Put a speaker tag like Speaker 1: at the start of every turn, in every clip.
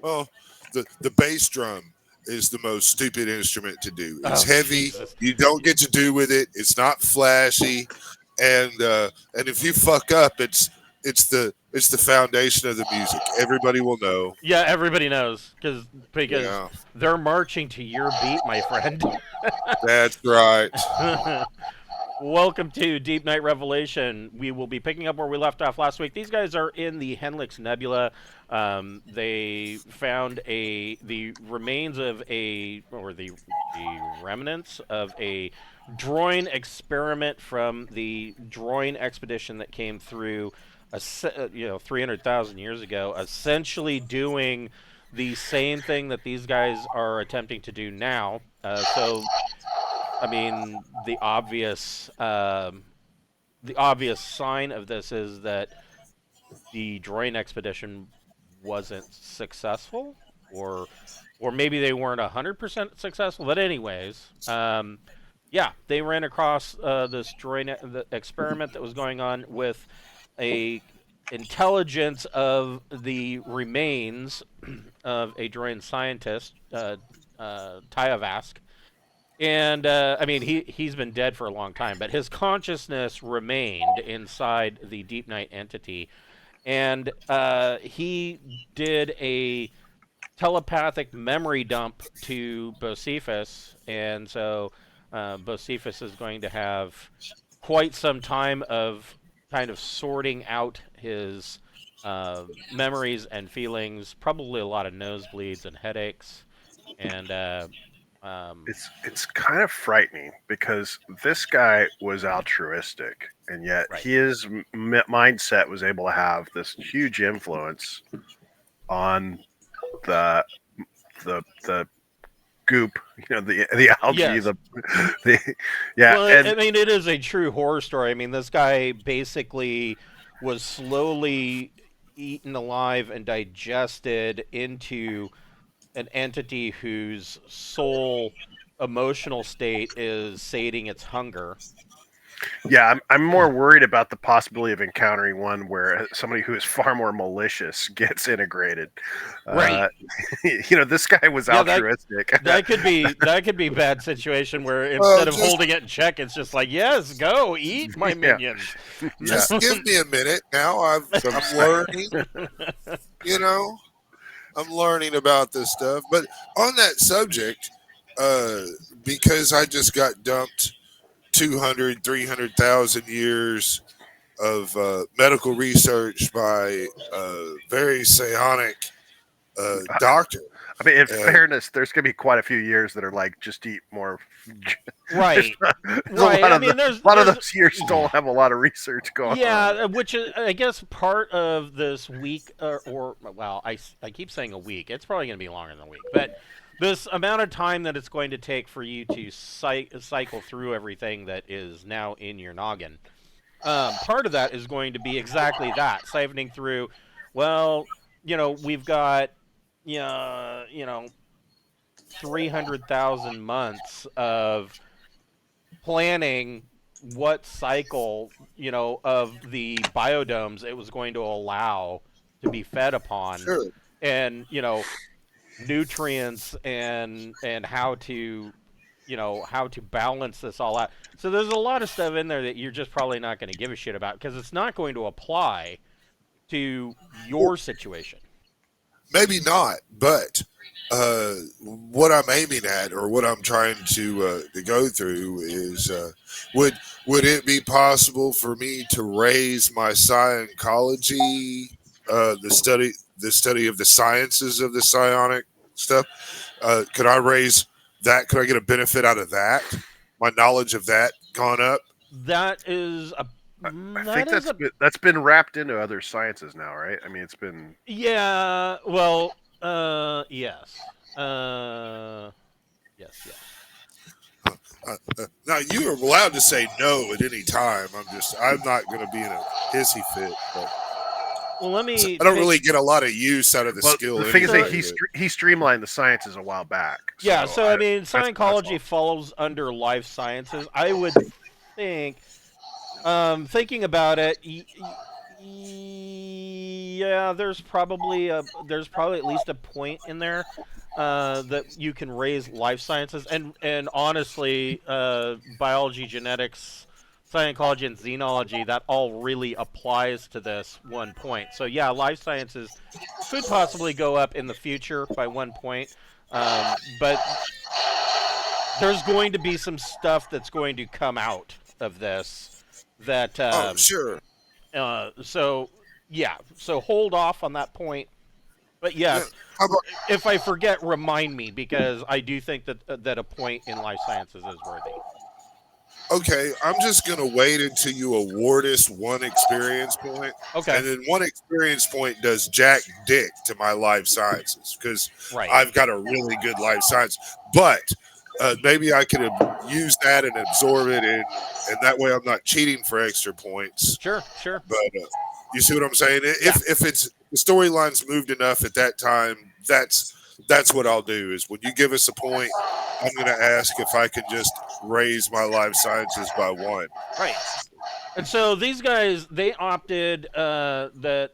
Speaker 1: Oh, the bass drum is the most stupid instrument to do. It's
Speaker 2: Oh,
Speaker 1: heavy.
Speaker 2: Jesus.
Speaker 1: You don't get to do with it. It's not flashy, and if you fuck up, it's the foundation of the music. Everybody will know.
Speaker 2: Yeah, everybody knows because
Speaker 1: Yeah,
Speaker 2: they're marching to your beat, my friend.
Speaker 1: that's right.
Speaker 2: Welcome to Deep Night Revelation. We will be picking up where we left off last week. These guys are in the Hennlix Nebula. They found the remains of the remnants of a Droyne experiment from the Droyne expedition that came through, 300,000 years ago, essentially doing the same thing that these guys are attempting to do now. I mean, the obvious sign of this is that the Droyne expedition wasn't successful, or maybe they weren't 100% successful. But anyways, yeah, they ran across this the experiment that was going on with a intelligence of the remains of a Droyne scientist, Tyavask. And I mean, he's been dead for a long time, but his consciousness remained inside the Deepnight entity, and he did a telepathic memory dump to Bocephus, and so Bocephus is going to have quite some time of kind of sorting out his memories and feelings. Probably a lot of nosebleeds and headaches, and
Speaker 3: It's kind of frightening because this guy was altruistic, and yet
Speaker 2: right.
Speaker 3: his mindset was able to have this huge influence on the the goop, the algae,
Speaker 2: Yes.
Speaker 3: the yeah,
Speaker 2: Well,
Speaker 3: and
Speaker 2: I mean, it is a true horror story. I mean, this guy basically was slowly eaten alive and digested into an entity whose sole emotional state is sating its hunger.
Speaker 3: yeah, I'm more worried about the possibility of encountering one where somebody who is far more malicious gets integrated.
Speaker 2: Right.
Speaker 3: Uh, this guy was
Speaker 2: Yeah,
Speaker 3: altruistic.
Speaker 2: that could be a bad situation where
Speaker 1: Well,
Speaker 2: instead of holding it in check, it's just like, yes, go eat my
Speaker 3: Yeah.
Speaker 2: minions.
Speaker 3: Yeah.
Speaker 1: just give me a minute. Now I'm learning. You know, I'm learning about this stuff. But on that subject, uh, because I just got dumped 200, 300,000 years of medical research by a very psionic doctor.
Speaker 3: I mean, in
Speaker 1: And
Speaker 3: fairness, there's gonna be quite a few years that are like just eat more. There's,
Speaker 2: Right.
Speaker 3: there's
Speaker 2: Right. I mean,
Speaker 3: a lot of those years don't have a lot of research going on.
Speaker 2: yeah, which is, I guess, part of this week, well, I keep saying a week. It's probably going to be longer than a week, but this amount of time that it's going to take for you to cycle through everything that is now in your noggin. Part of that is going to be exactly that, siphoning through. Well, we've got, yeah, 300,000 months of planning what cycle, of the biodomes it was going to allow to be fed upon,
Speaker 1: sure,
Speaker 2: and nutrients and how to balance this all out. So there's a lot of stuff in there that you're just probably not going to give a shit about because it's not going to apply to your situation.
Speaker 1: maybe not, but what I'm aiming at, or what I'm trying to go through, is would it be possible for me to raise my Scientology, the study of the sciences of the psionic stuff? Could I raise that? Could I get a benefit out of that? My knowledge of that gone up?
Speaker 2: That is a
Speaker 3: I
Speaker 2: that
Speaker 3: think
Speaker 2: is
Speaker 3: that's been wrapped into other sciences now, right? I mean, it's been
Speaker 2: yeah. Well, yes, yes.
Speaker 1: Now you are allowed to say no at any time. I'm not going to be in a hissy fit, but
Speaker 2: Well, let me
Speaker 1: I don't
Speaker 2: take.
Speaker 1: really get a lot of use out of the
Speaker 3: well.
Speaker 1: skill
Speaker 3: The thing is that
Speaker 1: anyway.
Speaker 3: he streamlined the sciences a while back.
Speaker 2: Yeah, so I mean,
Speaker 3: that's
Speaker 2: Scientology
Speaker 3: all.
Speaker 2: falls under life sciences. I would think, thinking about it, Yeah, there's probably at least a point in there that you can raise life sciences, and honestly, biology, genetics, psychology, and xenology, that all really applies to this one point. So yeah, life sciences could possibly go up in the future by one point, but there's going to be some stuff that's going to come out of this that
Speaker 1: Oh, sure.
Speaker 2: so yeah, so hold off on that point. But
Speaker 1: Yeah.
Speaker 2: yes,
Speaker 1: How about
Speaker 2: if I forget, remind me because I do think that a point in life sciences is worthy.
Speaker 1: okay? I'm just gonna wait until you award us one experience point,
Speaker 2: Okay,
Speaker 1: and then one experience point does jack dick to my life sciences because
Speaker 2: right.
Speaker 1: I've got a really good life science. But maybe I could use that and absorb it, and that way I'm not cheating for extra points.
Speaker 2: Sure, sure.
Speaker 1: But you see what I'm saying?
Speaker 2: Yeah,
Speaker 1: If it's the storyline's moved enough at that time, that's what I'll do. Is when you give us a point, I'm going to ask if I can just raise my life sciences by one.
Speaker 2: right. And so these guys, they opted that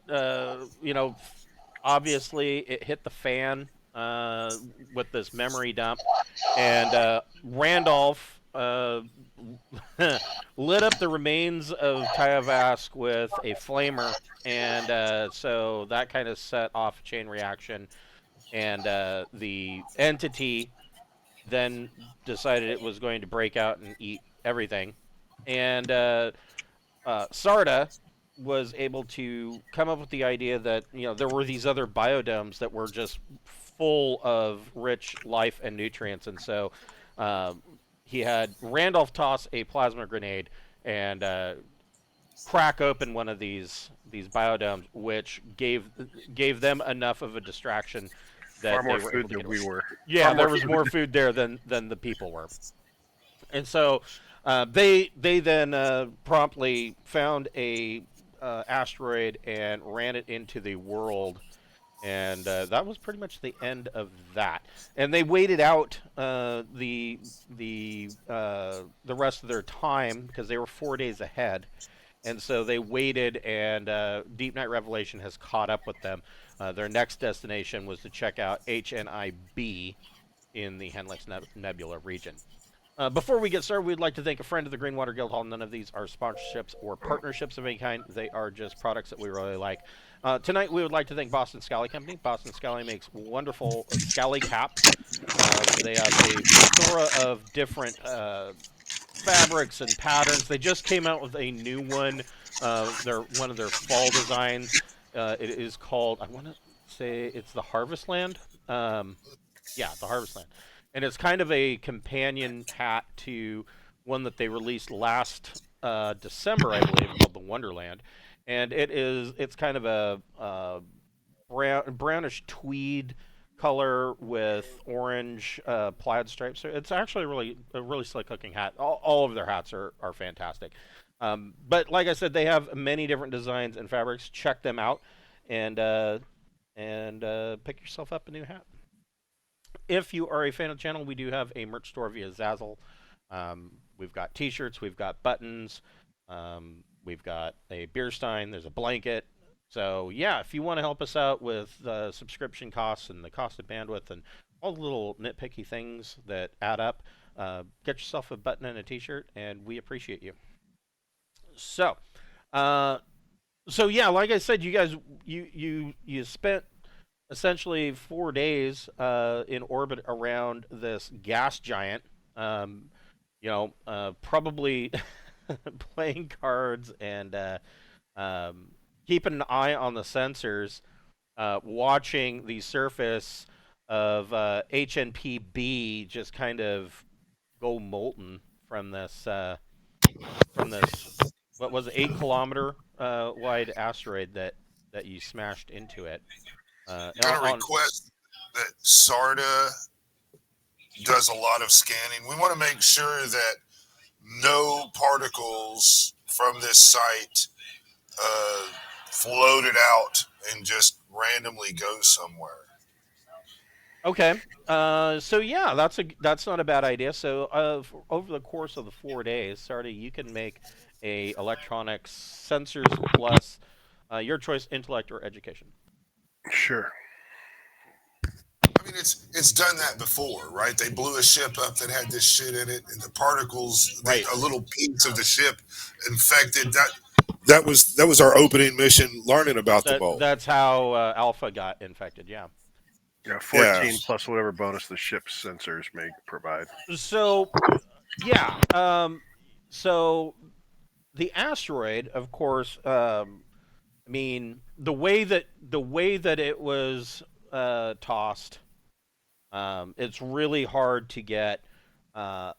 Speaker 2: obviously it hit the fan with this memory dump, and Randolph lit up the remains of Tyavask with a flamer, and so that kind of set off a chain reaction, and the entity then decided it was going to break out and eat everything, and Sarda was able to come up with the idea that there were these other biodomes that were just full of rich life and nutrients, and so he had Randolph toss a plasma grenade and crack open one of these biodomes, which gave them enough of a distraction
Speaker 3: Far
Speaker 2: that they
Speaker 3: more
Speaker 2: were
Speaker 3: food
Speaker 2: able to
Speaker 3: than
Speaker 2: get
Speaker 3: we
Speaker 2: away.
Speaker 3: were.
Speaker 2: Yeah,
Speaker 3: Far
Speaker 2: there
Speaker 3: more
Speaker 2: was
Speaker 3: food.
Speaker 2: more food there than the people were. And so they then promptly found a asteroid and ran it into the world, and that was pretty much the end of that. And they waited out the rest of their time because they were 4 days ahead, and so they waited, and Deepnight Revelation has caught up with them. Their next destination was to check out HNI-B in the Hennlix Nebula region. Before we get started, we'd like to thank a friend of the Greenwater Guildhall. None of these are sponsorships or partnerships of any kind. They are just products that we really like. Tonight, we would like to thank Boston Scally Company. Boston Scally makes wonderful Scally caps. They have a plethora of different fabrics and patterns. They just came out with a new one. One of their fall designs. It is called, I want to say it's the Harvest Land. Yeah, the Harvest Land, and it's kind of a companion hat to one that they released last December, I believe, called the Wonderland, and it's kind of a brownish tweed color with orange plaid stripes. So it's actually a really slick looking hat. All of their hats are fantastic. But like I said, they have many different designs and fabrics. Check them out and pick yourself up a new hat. If you are a fan of the channel, we do have a merch store via Zazzle. We've got T-shirts, we've got buttons, we've got a beer stein, there's a blanket. So yeah, if you want to help us out with subscription costs and the cost of bandwidth and all the little nitpicky things that add up, get yourself a button and a T-shirt, and we appreciate you. So, yeah, like I said, you guys, you spent essentially 4 days in orbit around this gas giant. Probably playing cards and keeping an eye on the sensors, watching the surface of HNP-B just kind of go molten from this what was it, 8 kilometer wide asteroid that you smashed into it.
Speaker 1: I'm going to request that Sarda does a lot of scanning. We want to make sure that no particles from this site floated out and just randomly go somewhere.
Speaker 2: Okay. So yeah, that's not a bad idea. So over the course of the 4 days, Sarda, you can make a electronics sensors plus Your choice: intellect or education.
Speaker 3: Sure.
Speaker 1: I mean, it's done that before, right? They blew a ship up that had this shit in it, and the particles,
Speaker 2: Right.
Speaker 1: a little piece of the ship infected. That was our opening mission, learning about the mold.
Speaker 2: That's how Alpha got infected. Yeah.
Speaker 3: Yeah,
Speaker 1: Yeah.
Speaker 3: 14 plus whatever bonus the ship's sensors may provide.
Speaker 2: So, yeah. So the asteroid, of course. I mean, the way that it was tossed, it's really hard to get a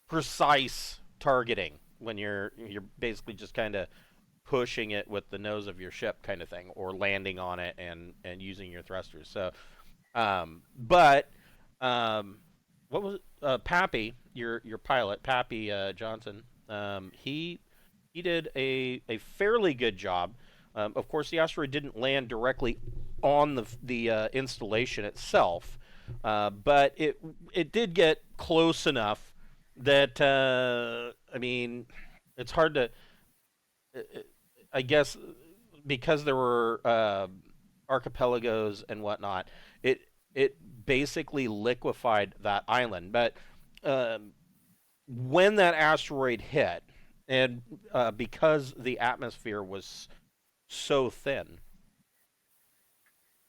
Speaker 2: precise targeting when you're basically just kind of pushing it with the nose of your ship, kind of thing, or landing on it and using your thrusters. So, but what was Pappy, your pilot, Pappy Johnson? He did a fairly good job. Of course, the asteroid didn't land directly on the installation itself, but it did get close enough that I mean, it's hard to. I guess because there were archipelagos and whatnot, it basically liquefied that island. But um, when that asteroid hit, and because the atmosphere was so thin,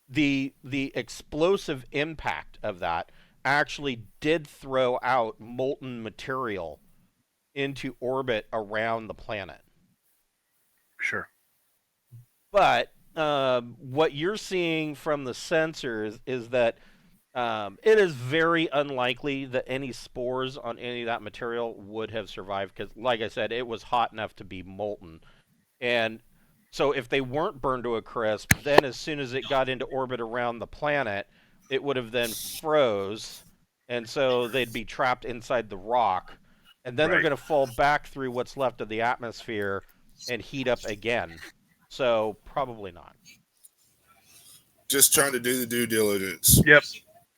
Speaker 2: the explosive impact of that actually did throw out molten material into orbit around the planet.
Speaker 3: Sure.
Speaker 2: But what you're seeing from the sensors is that it is very unlikely that any spores on any of that material would have survived because, like I said, it was hot enough to be molten. And so if they weren't burned to a crisp, then as soon as it got into orbit around the planet, it would have then froze. And so they'd be trapped inside the rock. And then they're
Speaker 3: Right.
Speaker 2: going to fall back through what's left of the atmosphere and heat up again. So probably not.
Speaker 1: Just trying to do the due diligence.
Speaker 3: Yep.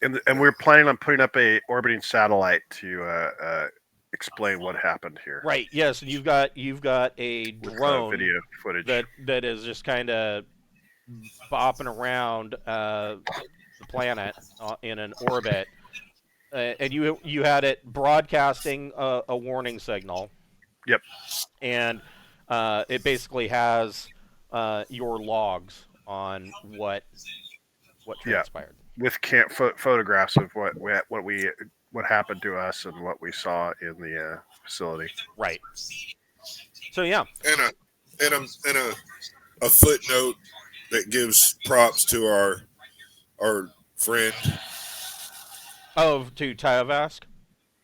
Speaker 3: And we're planning on putting up a orbiting satellite to explain what happened here.
Speaker 2: Right. Yes. And you've got a
Speaker 3: With
Speaker 2: drone
Speaker 3: video footage.
Speaker 2: that is just kind of bopping around the planet in an orbit, and you had it broadcasting a warning signal.
Speaker 3: Yep.
Speaker 2: And it basically has your logs on what transpired.
Speaker 3: With photographs of what happened to us and what we saw in the facility.
Speaker 2: Right. So yeah.
Speaker 1: And a footnote that gives props to our friend.
Speaker 2: Oh, to Tyavask?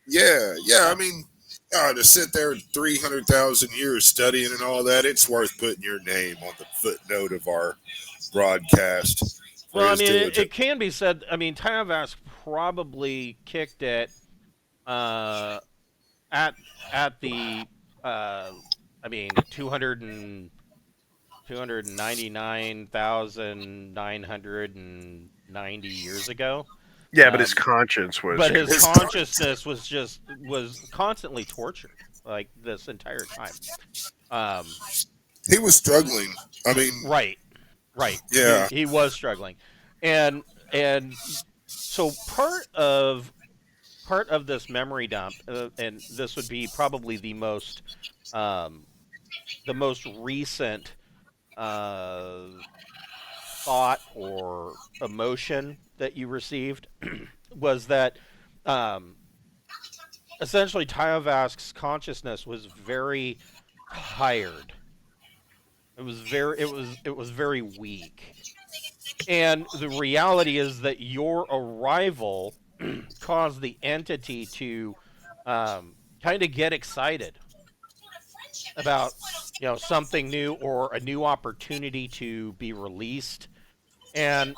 Speaker 1: Yeah. I mean, to sit there 300,000 years studying and all that, it's worth putting your name on the footnote of our broadcast.
Speaker 2: Well, I mean, it can be said. I mean, Tyavask probably kicked it at the I mean 299,990 years ago.
Speaker 3: Yeah, but his conscience was.
Speaker 2: But his consciousness was constantly tortured, like this entire time.
Speaker 1: He was struggling. I mean,
Speaker 2: right.
Speaker 1: Yeah,
Speaker 2: he was struggling, and so part of this memory dump, and this would be probably the most recent thought or emotion that you received was that essentially Tyavask's consciousness was very tired. It was very weak. And the reality is that your arrival caused the entity to kind of get excited about something new or a new opportunity to be released. And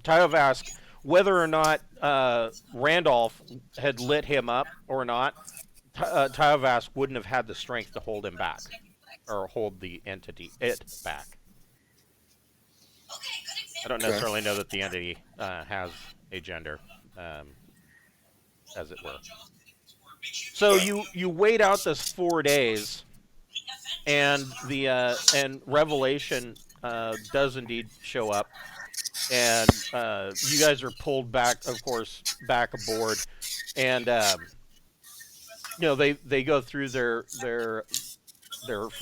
Speaker 2: Tyavask, whether or not Randolph had lit him up or not, Tyavask wouldn't have had the strength to hold him back or hold the entity back. I don't necessarily know that the entity has a gender, as it were. So you wait out this 4 days, and Revelation does indeed show up, and you guys are pulled back, of course, back aboard, and they go through their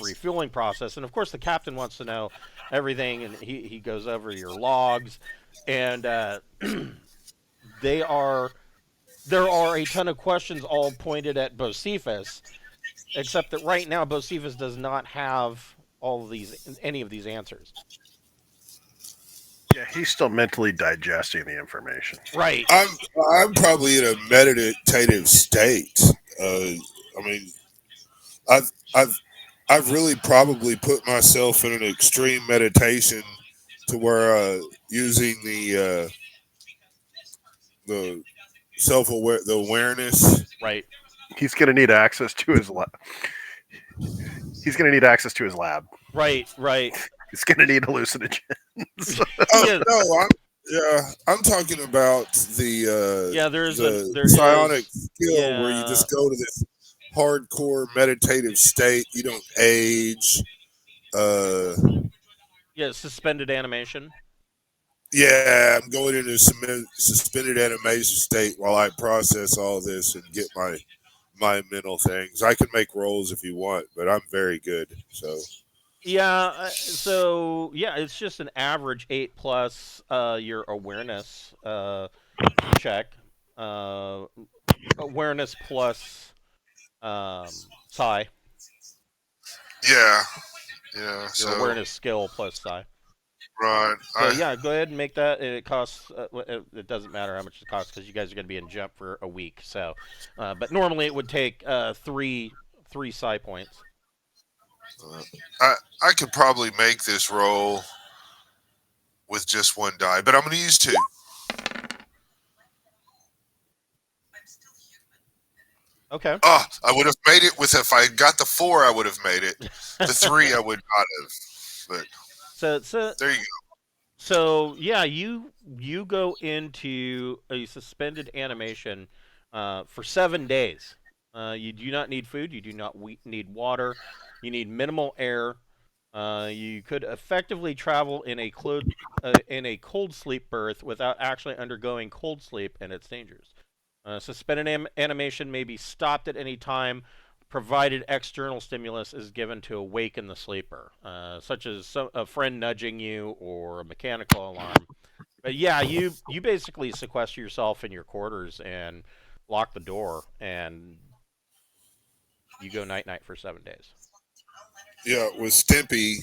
Speaker 2: refueling process, and of course the captain wants to know everything, and he goes over your logs, and they are there are a ton of questions all pointed at Bocephus, except that right now Bocephus does not have any of these answers.
Speaker 3: Yeah, he's still mentally digesting the information.
Speaker 2: Right.
Speaker 1: I'm probably in a meditative state. I mean, I've I've I've really probably put myself in an extreme meditation to where using the the awareness.
Speaker 2: Right.
Speaker 3: He's going to need access to his lab. He's going to need access to his lab.
Speaker 2: Right.
Speaker 3: He's going to need hallucinogens.
Speaker 2: Yeah.
Speaker 1: No, I'm talking about the
Speaker 2: there
Speaker 1: psionic
Speaker 2: is
Speaker 1: skill where you just go to this hardcore meditative state. You don't age.
Speaker 2: Suspended animation.
Speaker 1: Yeah, I'm going into suspended animation state while I process all this and get my mental things. I can make rolls if you want, but I'm very good. So
Speaker 2: It's just an average 8+ your awareness check. Awareness plus psi.
Speaker 1: yeah.
Speaker 2: Your
Speaker 1: So
Speaker 2: awareness skill plus psi.
Speaker 1: right.
Speaker 2: So go ahead and make that. It costs. It doesn't matter how much it costs because you guys are going to be in jump for a week. So, but normally it would take three psi points.
Speaker 1: I could probably make this roll with just one die, but I'm going to use two.
Speaker 2: Okay.
Speaker 1: Oh, I would have made it with if I got the 4, I would have made it. The 3, I would not have. But
Speaker 2: so
Speaker 1: there you go.
Speaker 2: So you go into a suspended animation for 7 days. You do not need food. You do not need water. You need minimal air. You could effectively travel in a cold sleep berth without actually undergoing cold sleep and its dangers. Suspended animation may be stopped at any time, provided external stimulus is given to awaken the sleeper, such as a friend nudging you or a mechanical alarm. But yeah, you basically sequester yourself in your quarters and lock the door, and you go night night for 7 days.
Speaker 1: Yeah, with Stimpy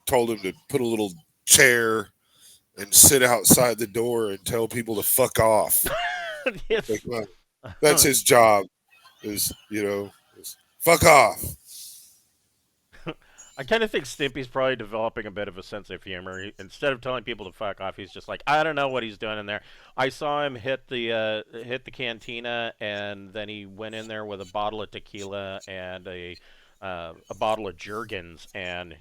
Speaker 1: told him to put a little chair and sit outside the door and tell people to fuck off.
Speaker 2: Yes.
Speaker 1: Like, well, that's his job. Is fuck off.
Speaker 2: I kind of think Stimpy's probably developing a bit of a sense of humor. Instead of telling people to fuck off, he's just like, I don't know what he's doing in there. I saw him hit the cantina, and then he went in there with a bottle of tequila and a bottle of Jergens, and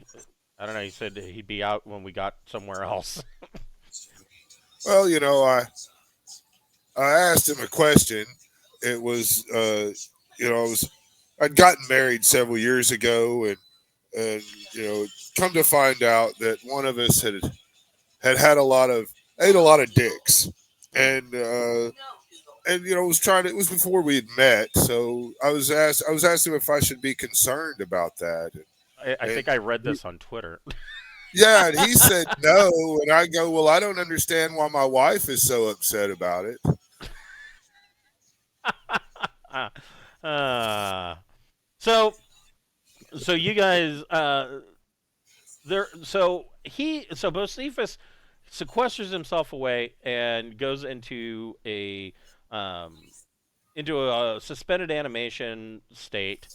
Speaker 2: I don't know. He said he'd be out when we got somewhere else.
Speaker 1: Well, I asked him a question. It was, I'd gotten married several years ago, and come to find out that one of us had ate a lot of dicks, and it was before we had met, so I was asking him if I should be concerned about that.
Speaker 2: I think I read this on Twitter.
Speaker 1: Yeah, and he said no, and I go, well, I don't understand why my wife is so upset about it.
Speaker 2: So you guys Bocephus sequesters himself away and goes into a suspended animation state.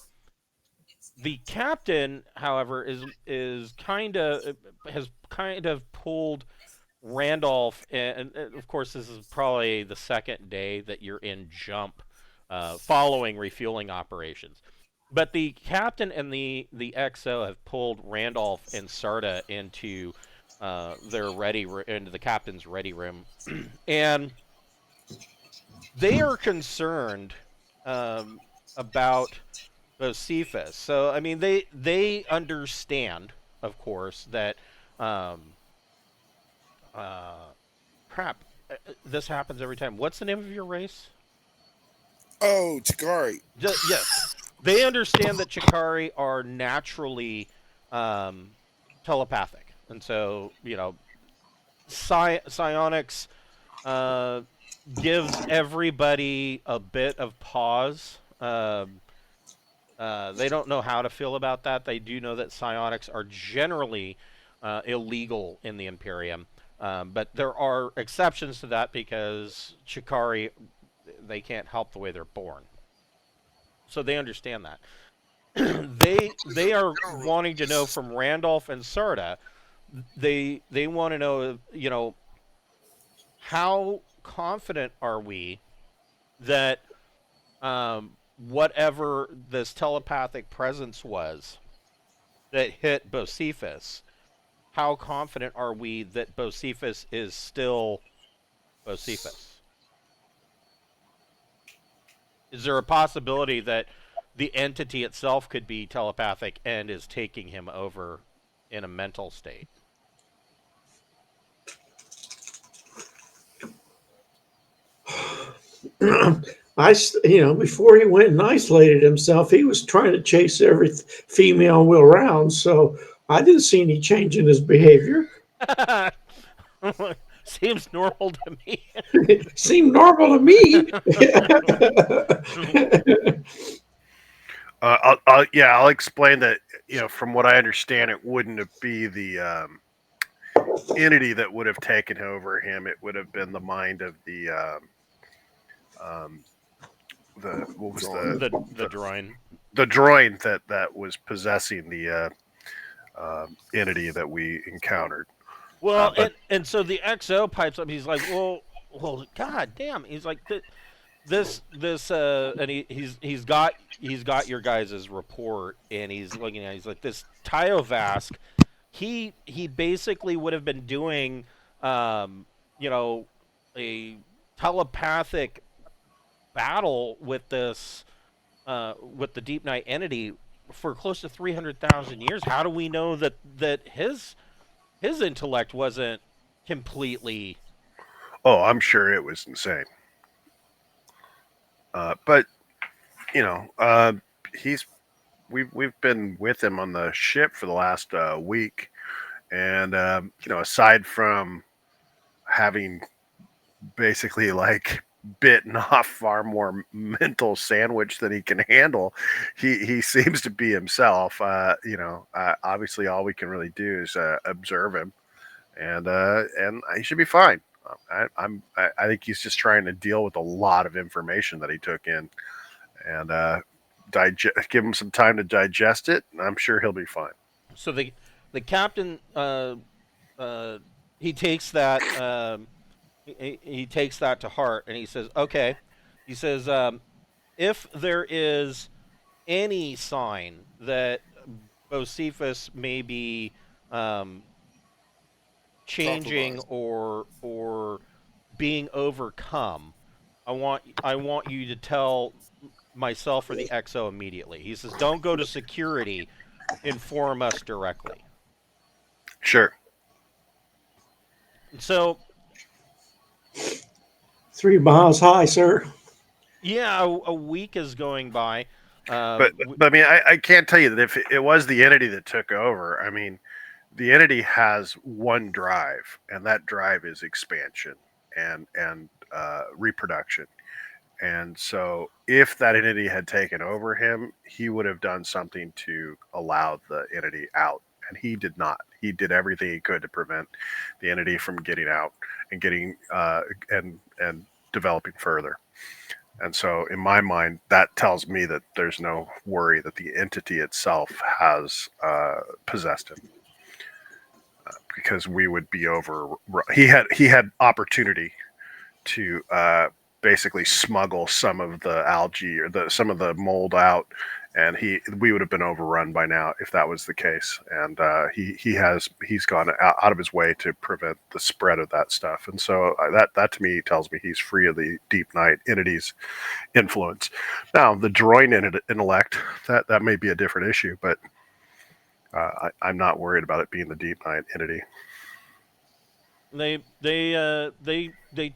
Speaker 2: The captain, however, has kind of pulled Randolph, and of course this is probably the second day that you're in jump following refueling operations. But the captain and the XO have pulled Randolph and Sarda into into the captain's ready room, and they are concerned about Bocephus. So I mean, they understand, of course, that um, uh, crap. This happens every time. What's the name of your race?
Speaker 1: Oh, Takari.
Speaker 2: Yes, they understand that Chikari are naturally um, telepathic, and so psionics uh, gives everybody a bit of pause. They don't know how to feel about that. They do know that psionics are generally illegal in the Imperium, but there are exceptions to that because Chikari, they can't help the way they're born. So they understand that. They are wanting to know from Randolph and Sarda. They want to know, how confident are we that whatever this telepathic presence was that hit Bocephus, how confident are we that Bocephus is still Bocephus? Is there a possibility that the entity itself could be telepathic and is taking him over in a mental state?
Speaker 4: Before he went and isolated himself, he was trying to chase every female will round. So I didn't see any change in his behavior.
Speaker 2: Seems normal to me.
Speaker 4: Seemed normal to me.
Speaker 3: I'll explain that. From what I understand, it wouldn't be the entity that would have taken over him. It would have been the mind of the what was
Speaker 2: the Droyne.
Speaker 3: the Droyne that was possessing the entity that we encountered.
Speaker 2: Well, and so the XO pipes up. He's like, well, god damn. He's like, this, and he's got your guys' report, and he's looking at. He's like, this Tyovask. He basically would have been doing, a telepathic battle with this, with the Deepnight entity for close to 300,000 years. How do we know that his intellect wasn't completely?
Speaker 3: Oh, I'm sure it was insane. But he's we've been with him on the ship for the last week, and aside from having basically like bitten off far more mental sandwich than he can handle, he seems to be himself. Obviously, all we can really do is observe him, and he should be fine. I think he's just trying to deal with a lot of information that he took in, and give him some time to digest it. And I'm sure he'll be fine.
Speaker 2: So the captain, he takes that, he takes that to heart, and he says, okay. He says, if there is any sign that Bocephus may be changing or being overcome, I want you to tell myself or the XO immediately. He says, don't go to security, inform us directly.
Speaker 3: Sure.
Speaker 2: So
Speaker 4: 3 miles high, sir.
Speaker 2: yeah, a week is going by.
Speaker 3: But I mean, I can't tell you that if it was the entity that took over. I mean, the entity has one drive, and that drive is expansion and reproduction. And so, if that entity had taken over him, he would have done something to allow the entity out, and he did not. He did everything he could to prevent the entity from getting out and getting and developing further. And so, in my mind, that tells me that there's no worry that the entity itself has possessed him, because we would be over. He had opportunity to basically smuggle some of the algae or some of the mold out and we would have been overrun by now if that was the case. And he's gone out of his way to prevent the spread of that stuff. And so that to me tells me he's free of the Deepnight entity's influence. Now the Droyne intellect, that may be a different issue, but I'm not worried about it being the Deepnight entity.
Speaker 2: They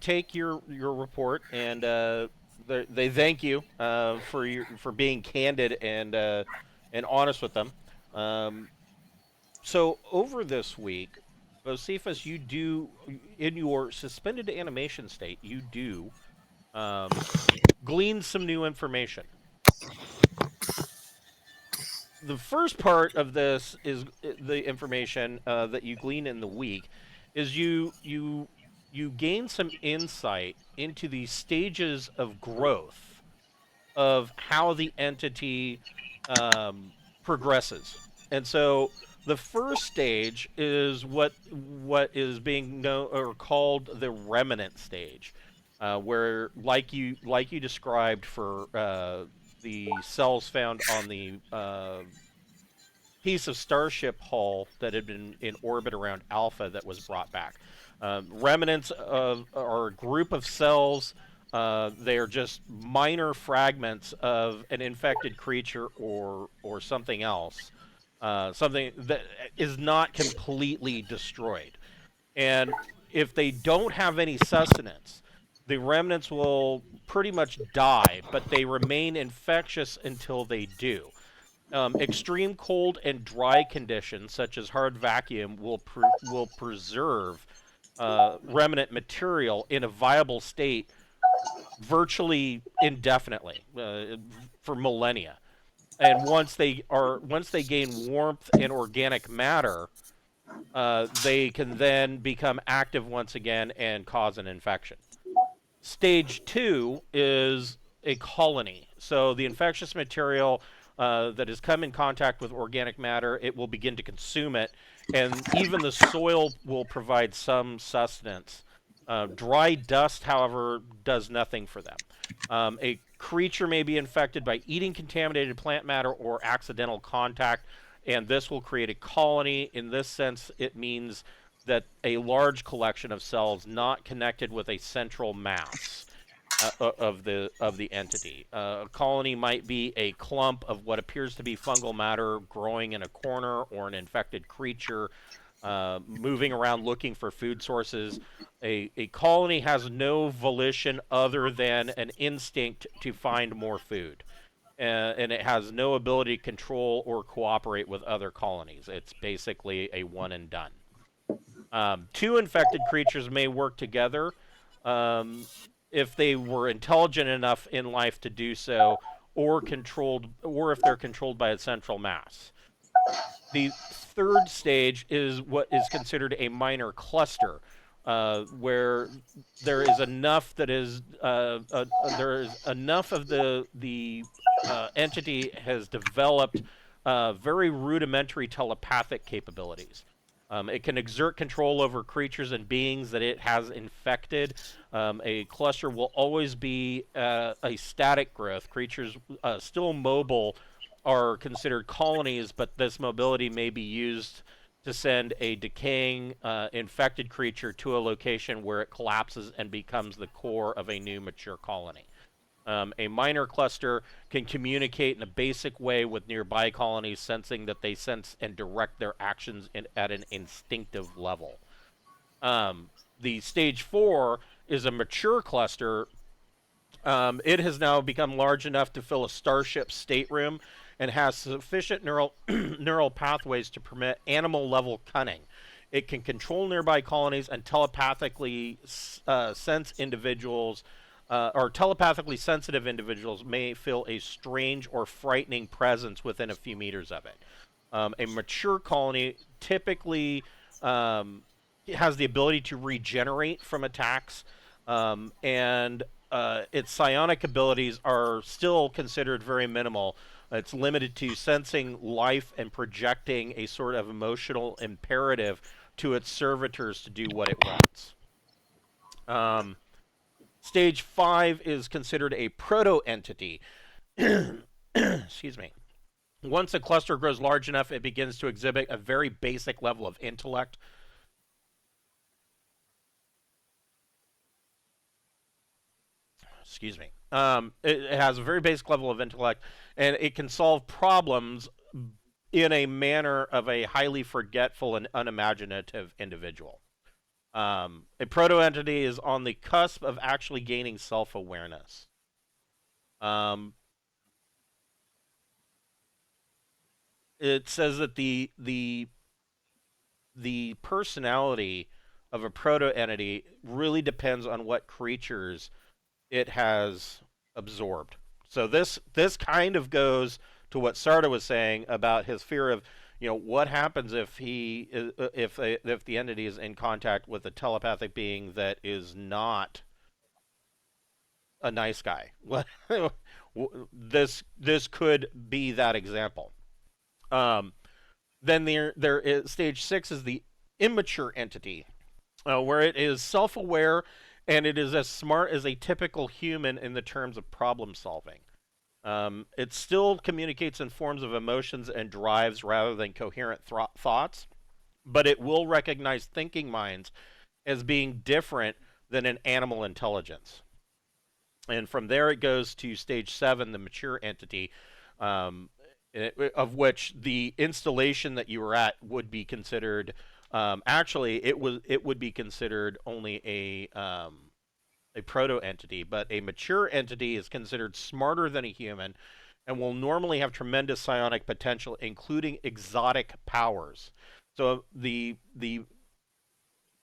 Speaker 2: take your report, and they thank you for being candid and honest with them. So over this week, Josephus, you do, in your suspended animation state, you do glean some new information. The first part of this is the information that you glean in the week is you gain some insight into the stages of growth of how the entity progresses. And so the first stage is what is being known or called the remnant stage, where like you described for the cells found on the piece of starship hull that had been in orbit around Alpha that was brought back. Remnants are a group of cells. They are just minor fragments of an infected creature or something else, something that is not completely destroyed. And if they don't have any sustenance, the remnants will pretty much die, but they remain infectious until they do. Extreme cold and dry conditions, such as hard vacuum, will preserve remnant material in a viable state virtually indefinitely for millennia. And once they gain warmth and organic matter, they can then become active once again and cause an infection. Stage 2 is a colony. So the infectious material that has come in contact with organic matter, it will begin to consume it, and even the soil will provide some sustenance. Dry dust, however, does nothing for them. A creature may be infected by eating contaminated plant matter or accidental contact, and this will create a colony. In this sense, it means that a large collection of cells not connected with a central mass of the entity. A colony might be a clump of what appears to be fungal matter growing in a corner, or an infected creature moving around looking for food sources. A colony has no volition other than an instinct to find more food. And it has no ability to control or cooperate with other colonies. It's basically a one and done. Two infected creatures may work together if they were intelligent enough in life to do so, or if they're controlled by a central mass. The third stage is what is considered a minor cluster, where there is enough that is there is enough of the entity has developed very rudimentary telepathic capabilities. It can exert control over creatures and beings that it has infected. A cluster will always be a static growth. Creatures still mobile are considered colonies, but this mobility may be used to send a decaying infected creature to a location where it collapses and becomes the core of a new mature colony. A minor cluster can communicate in a basic way with nearby colonies, sensing that they sense and direct their actions at an instinctive level. The stage 4 is a mature cluster. It has now become large enough to fill a starship stateroom and has sufficient neural pathways to permit animal-level cunning. It can control nearby colonies and telepathically sense individuals, or telepathically sensitive individuals may feel a strange or frightening presence within a few meters of it. A mature colony typically has the ability to regenerate from attacks, and its psionic abilities are still considered very minimal. It's limited to sensing life and projecting a sort of emotional imperative to its servitors to do what it wants. Stage 5 is considered a proto-entity. Excuse me. Once a cluster grows large enough, it begins to exhibit a very basic level of intellect. Excuse me. It has a very basic level of intellect, and it can solve problems in a manner of a highly forgetful and unimaginative individual. A proto entity is on the cusp of actually gaining self awareness. Um, it says that the personality of a proto entity really depends on what creatures it has absorbed. So this kind of goes to what Sarda was saying about his fear of, what happens if if the entity is in contact with a telepathic being that is not a nice guy. This could be that example. Um, then there is stage 6 is the immature entity, where it is self-aware and it is as smart as a typical human in the terms of problem solving. It still communicates in forms of emotions and drives rather than coherent thoughts, but it will recognize thinking minds as being different than an animal intelligence. And from there, it goes to stage 7, the mature entity, um, of which the installation that you were at would be considered. Actually, it would be considered only a proto entity, but a mature entity is considered smarter than a human and will normally have tremendous psionic potential, including exotic powers. So the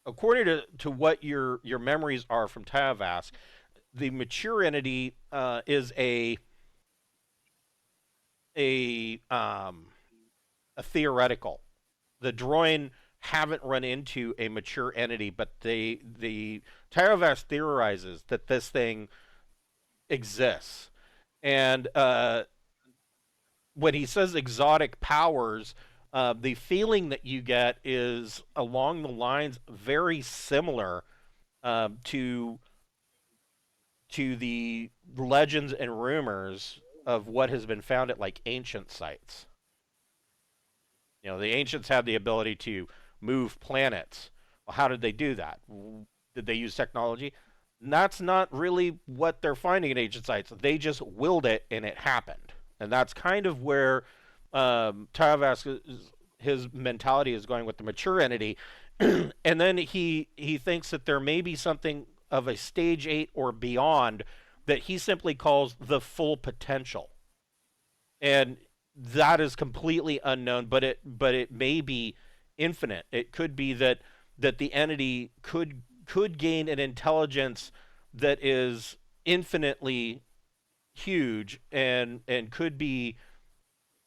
Speaker 2: according to what your memories are from Tayavas, the mature entity is a a theoretical. The Droyne haven't run into a mature entity, but the Tayavas theorizes that this thing exists. And when he says exotic powers, the feeling that you get is along the lines very similar to the legends and rumors of what has been found at like ancient sites. The ancients had the ability to move planets. Well, how did they do that? Did they use technology? That's not really what they're finding at ancient sites. They just willed it and it happened. And that's kind of where Tayavas, his mentality is going with the mature entity. And then he thinks that there may be something of a stage 8 or beyond that he simply calls the full potential. And that is completely unknown, but it may be infinite. It could be that the entity could gain an intelligence that is infinitely huge and could be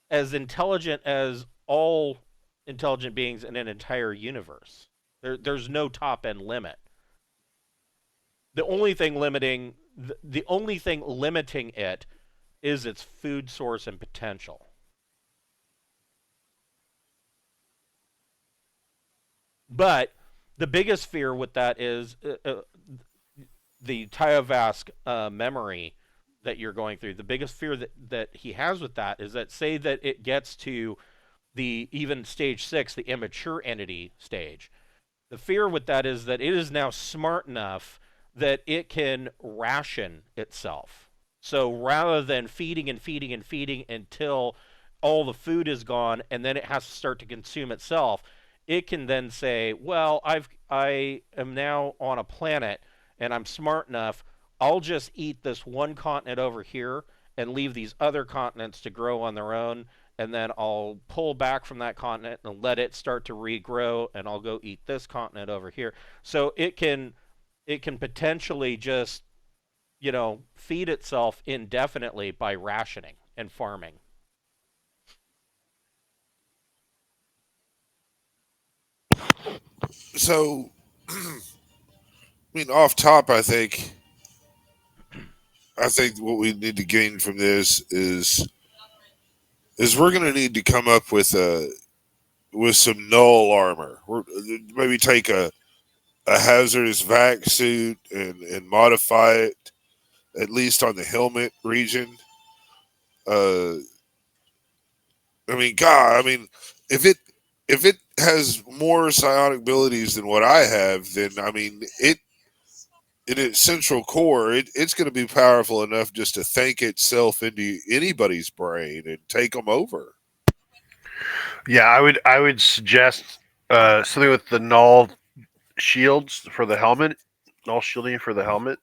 Speaker 2: as intelligent as all intelligent beings in an entire universe. There's no top end limit. The only thing limiting it is its food source and potential. But the biggest fear with that is the Tyavask memory that you're going through. The biggest fear that he has with that is that, say that it gets to the even stage 6, the immature entity stage. The fear with that is that it is now smart enough that it can ration itself. So rather than feeding and feeding and feeding until all the food is gone and then it has to start to consume itself, it can then say, well, I am now on a planet and I'm smart enough, I'll just eat this one continent over here and leave these other continents to grow on their own, and then I'll pull back from that continent and let it start to regrow, and I'll go eat this continent over here. So it can potentially just, feed itself indefinitely by rationing and farming.
Speaker 1: So, I mean, off top, I think what we need to gain from this is we're going to need to come up with some null armor. Maybe take a hazardous vac suit and modify it at least on the helmet region. Uh, I mean, God, I mean, if it has more psionic abilities than what I have, then I mean, it in its central core, it's going to be powerful enough just to think itself into anybody's brain and take them over.
Speaker 3: Yeah, I would suggest something with the null shields for the helmet, null shielding for the helmet,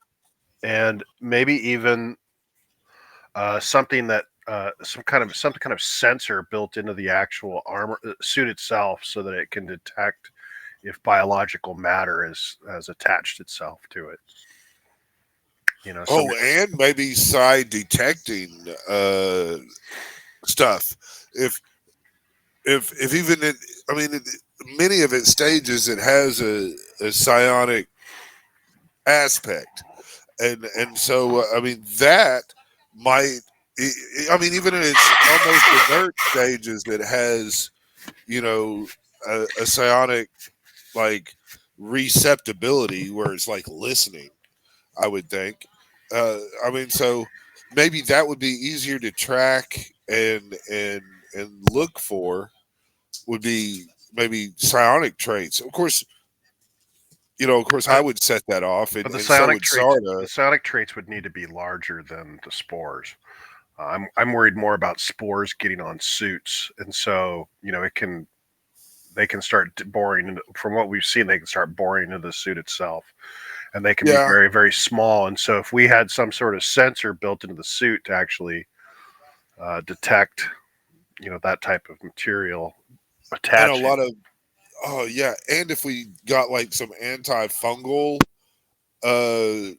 Speaker 3: and maybe even something that some kind of sensor built into the actual armor suit itself, so that it can detect if biological matter has attached itself to it. You know, some
Speaker 1: Oh, and maybe side detecting stuff. If if even it, I mean, many of its stages it has a psionic aspect, and so I mean that might. I mean, even in its almost inert stages, it has a psionic like receptibility where it's like listening. I would think. I mean, so maybe that would be easier to track and look for. Would be maybe psionic traits. Of course, I
Speaker 3: but,
Speaker 1: would set that off,
Speaker 3: but
Speaker 1: and so would
Speaker 3: the
Speaker 1: Sarda.
Speaker 3: psionic traits would need to be larger than the spores. I'm worried more about spores getting on suits, and so they can start boring from what we've seen. They can start boring into the suit itself, and they can be
Speaker 1: Yeah,
Speaker 3: very, very small. And so, if we had some sort of sensor built into the suit to actually detect, that type of material
Speaker 1: and a
Speaker 3: attaching,
Speaker 1: lot of yeah, and if we got like some antifungal uh,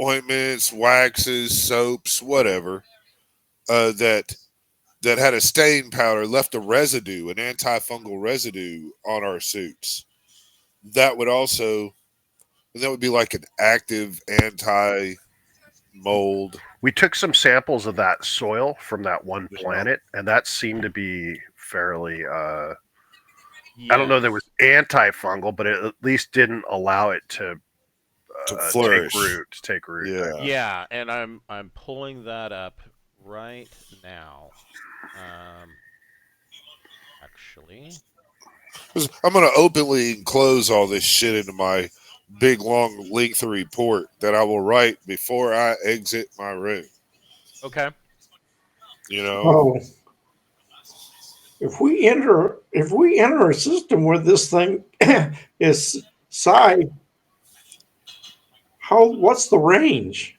Speaker 1: ointments, waxes, soaps, whatever that had a stain powder, left a residue, an antifungal residue on our suits. That would also that would be like an active anti mold.
Speaker 3: we took some samples of that soil from that one
Speaker 1: Yeah.
Speaker 3: planet, and that seemed to be fairly. I don't
Speaker 2: Yeah.
Speaker 3: know that it was antifungal, but it at least didn't allow it to
Speaker 1: To
Speaker 3: take
Speaker 1: flourish.
Speaker 3: root. Take root.
Speaker 1: Yeah.
Speaker 2: Yeah, and I'm pulling that up right now. Um, actually,
Speaker 1: 'Cause I'm going to openly enclose all this shit into my big, long, lengthy report that I will write before I exit my room.
Speaker 2: okay.
Speaker 1: You know?
Speaker 4: Oh, if we enter a system where this thing is psi, what's the range?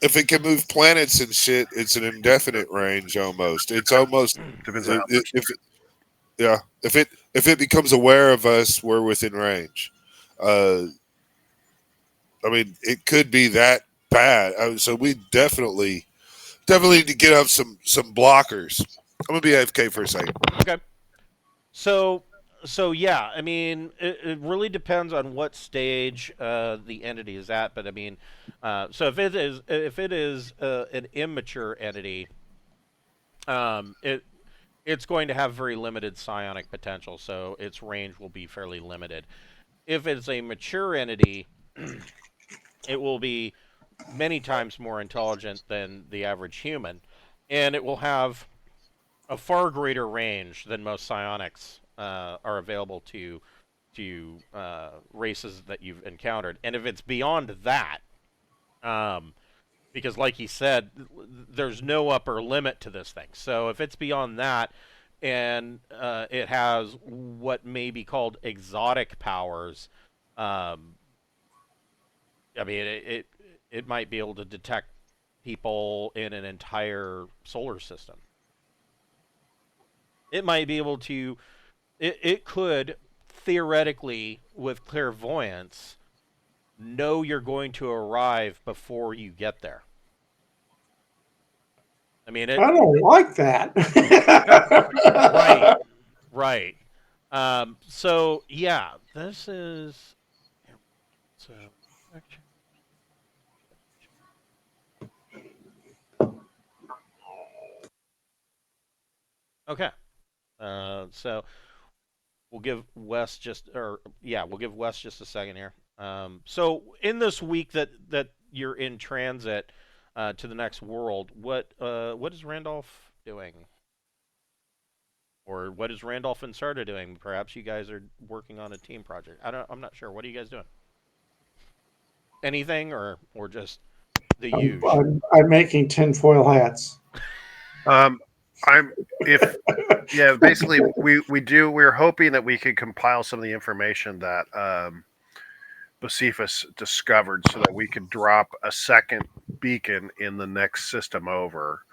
Speaker 1: If it can move planets and shit, it's an indefinite range almost. It's almost.
Speaker 3: Depends on how much.
Speaker 1: If Yeah, if it becomes aware of us, we're within range. Uh, I mean, it could be that bad. So we definitely need to get up some blockers. I'm gonna be AFK for a second.
Speaker 2: Okay. So yeah, I mean, it really depends on what stage the entity is at. But I mean, so if it is an immature entity, it's going to have very limited psionic potential, so its range will be fairly limited. If it's a mature entity, it will be many times more intelligent than the average human, and it will have a far greater range than most psionics are available to races that you've encountered. And if it's beyond that, um, because like he said, there's no upper limit to this thing. So if it's beyond that, and it has what may be called exotic powers, um, I mean, it might be able to detect people in an entire solar system. It might be able to. It could theoretically, with clairvoyance, know you're going to arrive before you get there. I mean,
Speaker 4: I don't like that.
Speaker 2: right, right. So yeah, this is so. Okay. So we'll give Wes just, or yeah, we'll give Wes just a second here. So in this week that you're in transit to the next world, what is Randolph doing? Or what is Randolph and Sarda doing? Perhaps you guys are working on a team project. I'm not sure. What are you guys doing? Anything or just the usual?
Speaker 4: I'm making tinfoil hats.
Speaker 3: I'm if yeah, basically we're hoping that we could compile some of the information that Bocephus discovered so that we could drop a second beacon in the next system over.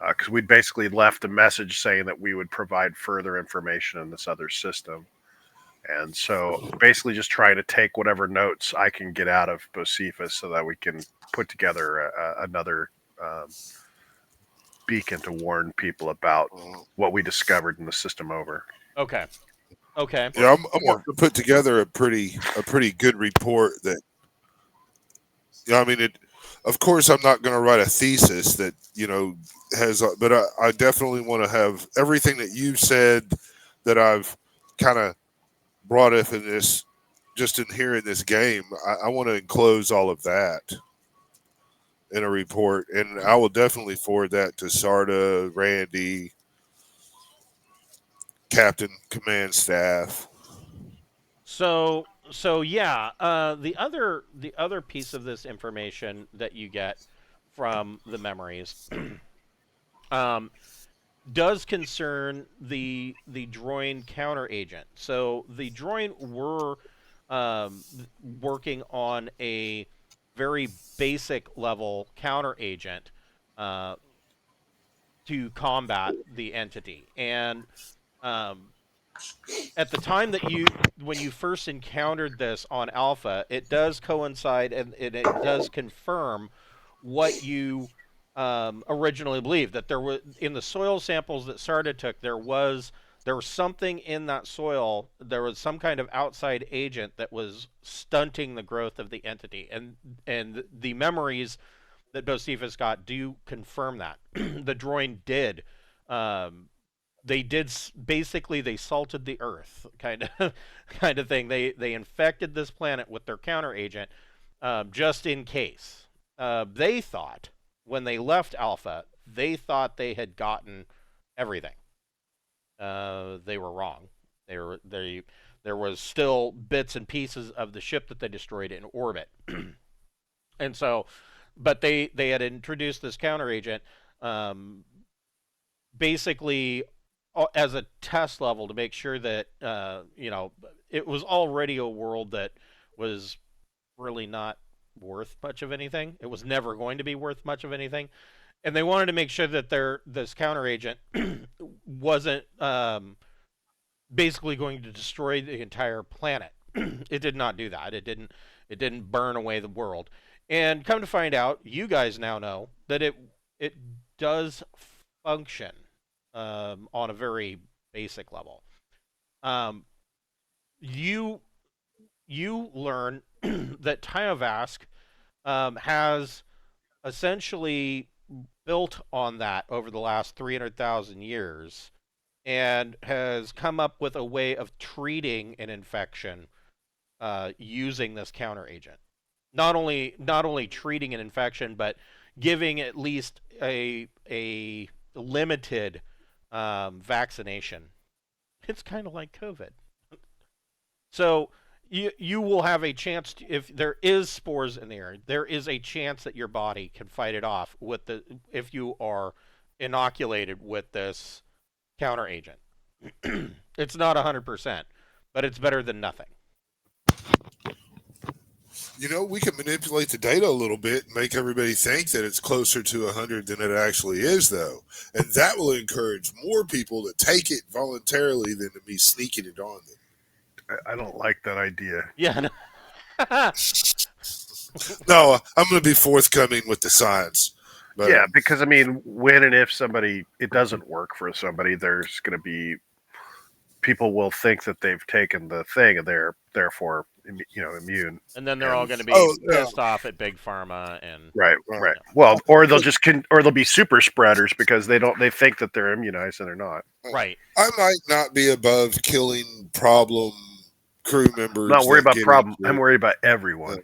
Speaker 3: Because we'd basically left a message saying that we would provide further information in this other system. And so basically just trying to take whatever notes I can get out of Bocephus so that we can put together another beacon to warn people about what we discovered in the system over.
Speaker 2: Okay. Okay.
Speaker 1: Yeah, I'm wanting to put together a pretty good report that. I mean, it. Of course, I'm not going to write a thesis that has, but I definitely want to have everything that you've said that I've kind of brought up in this, just in here in this game. I want to enclose all of that in a report, and I will definitely forward that to Sarda, Randy, Captain, Command Staff.
Speaker 2: So yeah, the other piece of this information that you get from the memories does concern the Droyne counteragent. So the Droyne were working on a very basic level counteragent to combat the entity, and at the time that when you first encountered this on Alpha, it does coincide and it does confirm what you originally believed, that there was in the soil samples that Sarda took, there was something in that soil. There was some kind of outside agent that was stunting the growth of the entity, and the memories that Bocephus got do confirm that. The Droyne did. Basically they salted the earth kind of thing. They infected this planet with their counteragent just in case. They thought when they left Alpha, they thought they had gotten everything. They were wrong. There was still bits and pieces of the ship that they destroyed in orbit. And so, but they had introduced this counteragent basically as a test level to make sure that it was already a world that was really not worth much of anything. It was never going to be worth much of anything, and they wanted to make sure that this counteragent wasn't basically going to destroy the entire planet. It did not do that. It didn't burn away the world. And come to find out, you guys now know that it does function on a very basic level. You learn that Tyavask has essentially built on that over the last 300,000 years and has come up with a way of treating an infection using this counteragent. Not only treating an infection, but giving at least a limited vaccination. It's kind of like COVID. So you will have a chance to, if there is spores in the air, there is a chance that your body can fight it off if you are inoculated with this counteragent. It's not 100%, but it's better than nothing.
Speaker 1: We can manipulate the data a little bit and make everybody think that it's closer to 100 than it actually is, though. And that will encourage more people to take it voluntarily than to be sneaking it on them.
Speaker 3: I don't like that idea.
Speaker 2: Yeah. No.
Speaker 1: No, I'm going to be forthcoming with the science. But,
Speaker 3: yeah, because, I mean, when and if it doesn't work for somebody, there's going to be people will think that they've taken the thing and they're therefore immune,
Speaker 2: and then they're all going to be pissed off at Big Pharma and
Speaker 3: right. Well, or they'll be super spreaders because they think that they're immunized and they're not.
Speaker 2: Right.
Speaker 1: I might not be above killing problem crew members.
Speaker 3: Not worried about problem. I'm worried about everyone.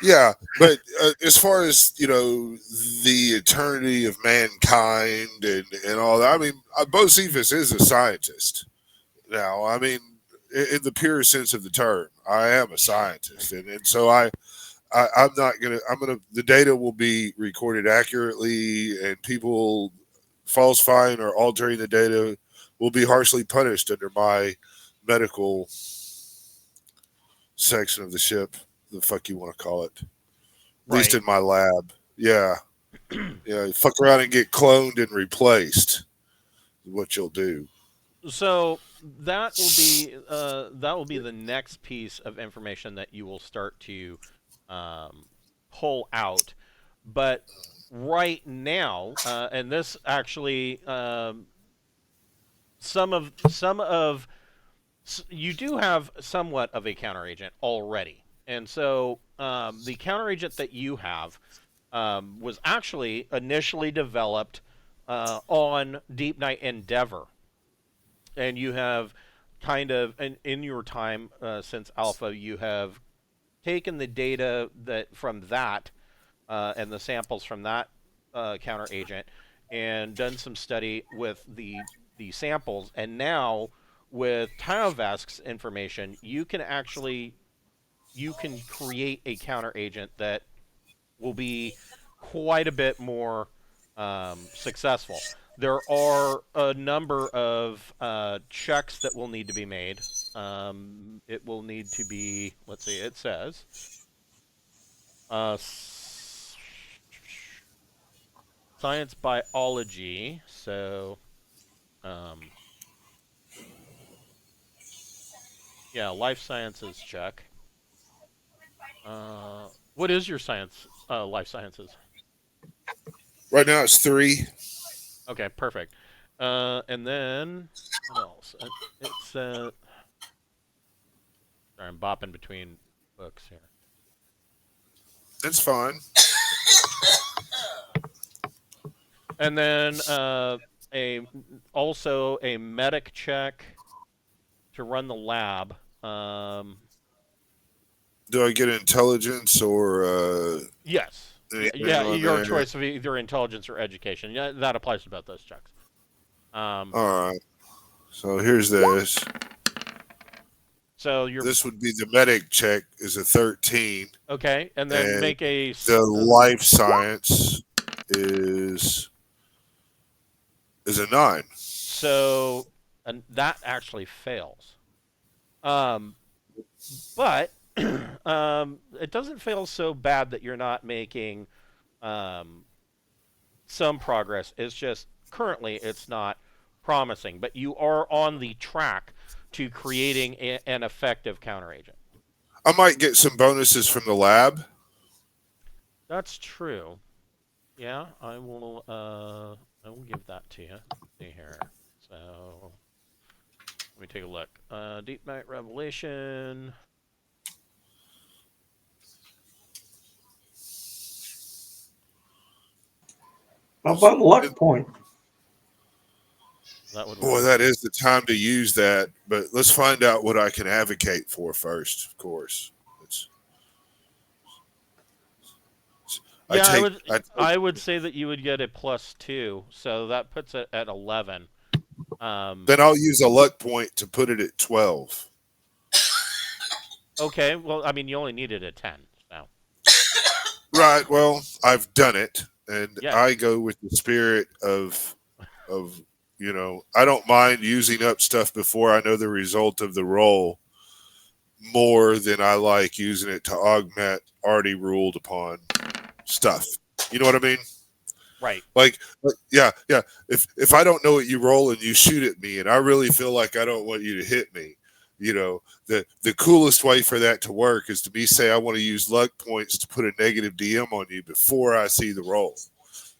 Speaker 1: Yeah, but as far as the eternity of mankind and all that, I mean, Bocephus is a scientist. Now, I mean, in the pure sense of the term, I am a scientist, and so I'm not gonna. I'm gonna. The data will be recorded accurately, and people falsifying or altering the data will be harshly punished under my medical section of the ship. The fuck you want to call it? At least
Speaker 2: Right.
Speaker 1: in my lab. Yeah, yeah. Fuck around and get cloned and replaced. Is what you'll do.
Speaker 2: So that will be the next piece of information that you will start to um, pull out. But right now, and this actually some of you do have somewhat of a counteragent already, and so the counteragent that you have was actually initially developed on Deepnight Endeavor, and you have kind of in your time since Alpha, you have taken the data that from that and the samples from that counteragent and done some study with the samples, and now with Tyovesk's information, you can create a counteragent that will be quite a bit more successful. There are a number of checks that will need to be made. It will need to be, let's see, it says, uh, science biology. So, um, yeah, life sciences check. What is your life sciences?
Speaker 1: Right now it's 3.
Speaker 2: Okay, perfect. And then what else? It's sorry, I'm bopping between books here.
Speaker 1: That's fine.
Speaker 2: And then a also a medic check to run the lab.
Speaker 1: Do I get intelligence or
Speaker 2: Yes. Yeah,
Speaker 1: anything
Speaker 2: yeah,
Speaker 1: on
Speaker 2: your
Speaker 1: there?
Speaker 2: choice of either intelligence or education. Yeah, that applies to both those checks.
Speaker 1: All right. So here's this.
Speaker 2: So you're
Speaker 1: This would be the medic check is a 13,
Speaker 2: okay, and then
Speaker 1: and
Speaker 2: make
Speaker 1: the life science is is a 9.
Speaker 2: so and that actually fails. Um, but it doesn't fail so bad that you're not making um, some progress. It's just currently it's not promising, but you are on the track to creating an effective counteragent.
Speaker 1: I might get some bonuses from the lab.
Speaker 2: That's true. Yeah, I will. I will give that to you. Let's see here. So let me take a look. Deep Night Revelation.
Speaker 4: How about luck point?
Speaker 2: That would
Speaker 1: Boy,
Speaker 2: work.
Speaker 1: that is the time to use that. But let's find out what I can advocate for first. Of course, it's, I
Speaker 2: Yeah,
Speaker 1: take. I take.
Speaker 2: I would say that you would get a +2, so that puts it at 11.
Speaker 1: Then I'll use a luck point to put it at 12.
Speaker 2: Okay, well, I mean, you only needed a 10, so
Speaker 1: Right. Well, I've done it, and
Speaker 2: yes.
Speaker 1: I go with the spirit of I don't mind using up stuff before I know the result of the roll more than I like using it to augment already ruled upon stuff. You know what I mean?
Speaker 2: Right.
Speaker 1: Yeah, yeah. If I don't know what you roll and you shoot at me, and I really feel like I don't want you to hit me, the coolest way for that to work is to me say I want to use luck points to put a negative DM on you before I see the roll.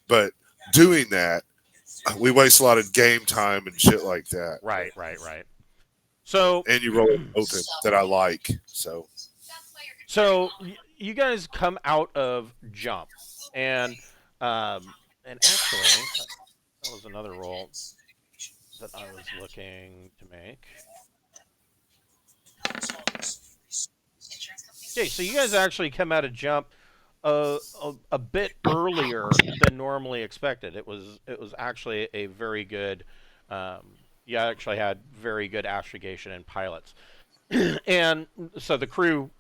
Speaker 1: But doing that, we waste a lot of game time and shit like that.
Speaker 2: Right, right, right. So
Speaker 1: And you roll it open that I like.
Speaker 2: so you guys come out of jump, and actually that was another roll that I was looking to make. Okay, so you guys actually come out of jump a bit earlier than normally expected. It was actually a very good. You actually had very good astrogation and pilots, and so the crew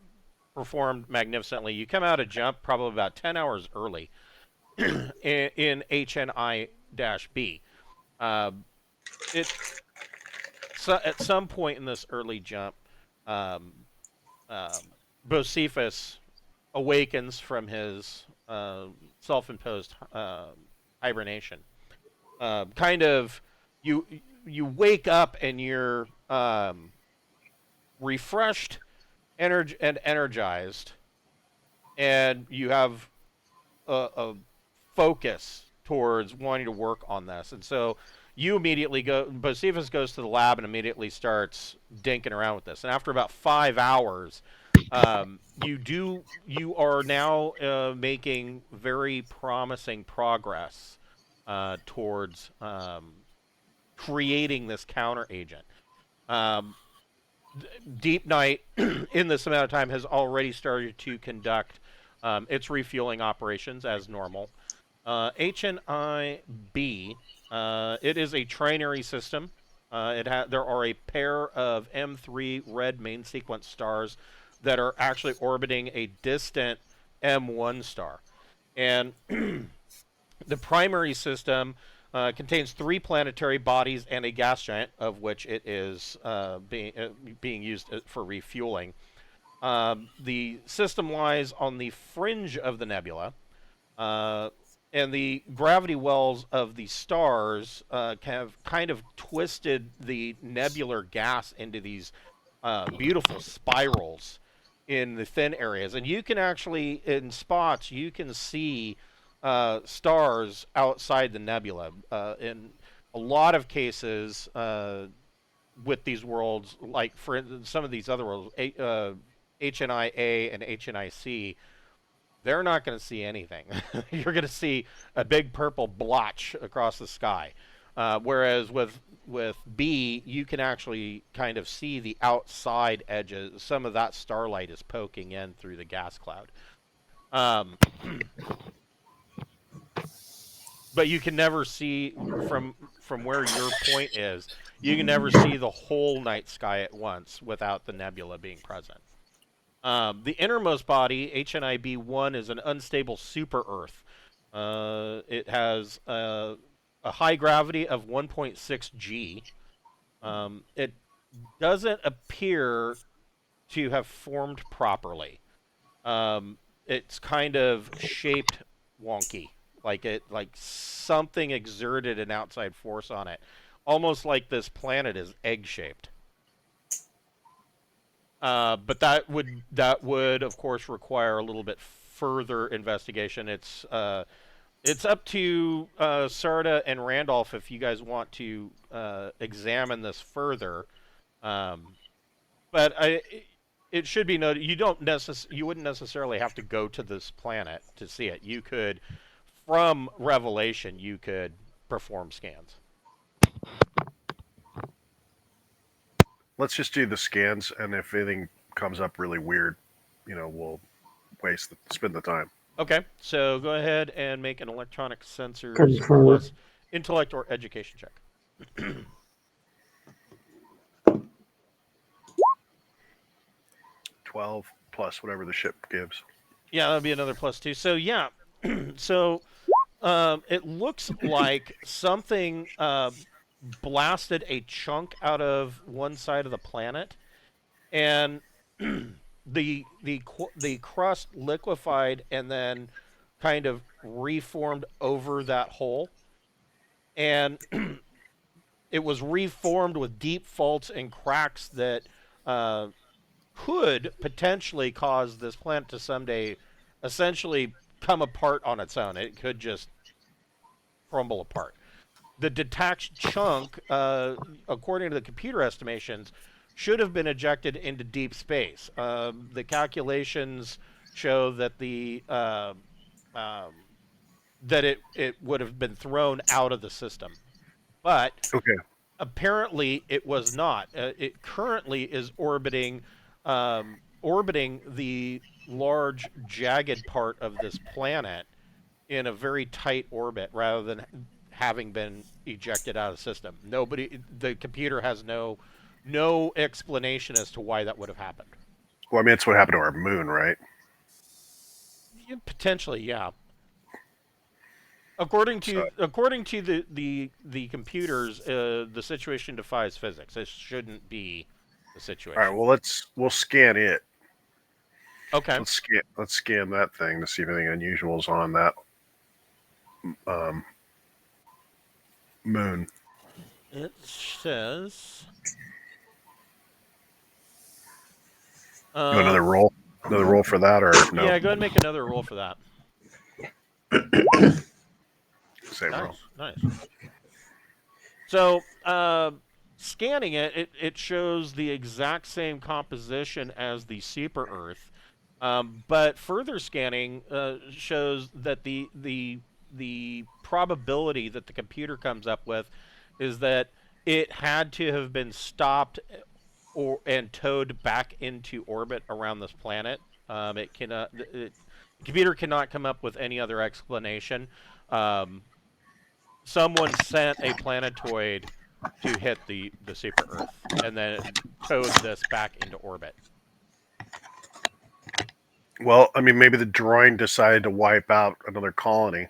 Speaker 2: performed magnificently. You come out of jump probably about 10 hours early in HNI-B. It so at some point in this early jump, um, Bocephus awakens from his self-imposed hibernation. Kind of, you you wake up and you're refreshed, and energized, and you have a focus towards wanting to work on this. And so you immediately go. Bocephus goes to the lab and immediately starts dinking around with this. And after about 5 hours, you are now making very promising progress towards creating this counter agent. Um, Deepnight, in this amount of time, has already started to conduct its refueling operations as normal. HNI-B, it is a trinary system. There are a pair of M3 red main sequence stars that are actually orbiting a distant M1 star. And the primary system contains 3 planetary bodies and a gas giant, of which it is being used for refueling. The system lies on the fringe of the nebula, and the gravity wells of the stars have kind of twisted the nebular gas into these beautiful spirals in the thin areas. And you can actually, in spots, you can see stars outside the nebula. In a lot of cases, with these worlds, like for some of these other worlds, HNI-A and HNI-C, they're not going to see anything. You're going to see a big purple blotch across the sky. Whereas with B, you can actually kind of see the outside edges. Some of that starlight is poking in through the gas cloud. But you can never see from where your point is. You can never see the whole night sky at once without the nebula being present. The innermost body, HNI-B1, is an unstable super Earth. It has a high gravity of 1.6 G. It doesn't appear to have formed properly. It's kind of shaped wonky, like something exerted an outside force on it, almost like this planet is egg shaped. But that would of course require a little bit further investigation. It's up to Sarda and Randolph if you guys want to examine this further. But it should be noted you wouldn't necessarily have to go to this planet to see it. You could, from Revelation, you could perform scans.
Speaker 3: Let's just do the scans, and if anything comes up really weird, we'll spend the time.
Speaker 2: Okay, so go ahead and make an electronic sensors
Speaker 4: Confirm.
Speaker 2: plus intellect or education check.
Speaker 3: 12 plus whatever the ship gives.
Speaker 2: Yeah, that'll be another +2. So yeah, so it looks like something blasted a chunk out of one side of the planet, and the crust liquefied and then kind of reformed over that hole, and it was reformed with deep faults and cracks that could potentially cause this planet to someday essentially come apart on its own. It could just crumble apart. The detached chunk, according to the computer estimations, should have been ejected into deep space. The calculations show that that it would have been thrown out of the system, but
Speaker 3: Okay.
Speaker 2: apparently it was not. It currently is orbiting orbiting the large jagged part of this planet in a very tight orbit rather than having been ejected out of the system. The computer has no explanation as to why that would have happened.
Speaker 3: Well, I mean, it's what happened to our moon, right?
Speaker 2: Yeah, potentially, yeah. According to the computers, the situation defies physics. This shouldn't be the situation.
Speaker 3: All right. Well, we'll scan it.
Speaker 2: Okay.
Speaker 3: Let's scan that thing to see if anything unusual is on that moon.
Speaker 2: It says.
Speaker 3: Another roll for that, or no?
Speaker 2: Yeah, go ahead and make another roll for that.
Speaker 3: Same roll.
Speaker 2: Nice. So, scanning it shows the exact same composition as the super Earth, but further scanning shows that the probability that the computer comes up with is that it had to have been stopped and towed back into orbit around this planet. The computer cannot come up with any other explanation. Someone sent a planetoid to hit the super Earth, and then it towed this back into orbit.
Speaker 3: Well, I mean, maybe the Droyne decided to wipe out another colony.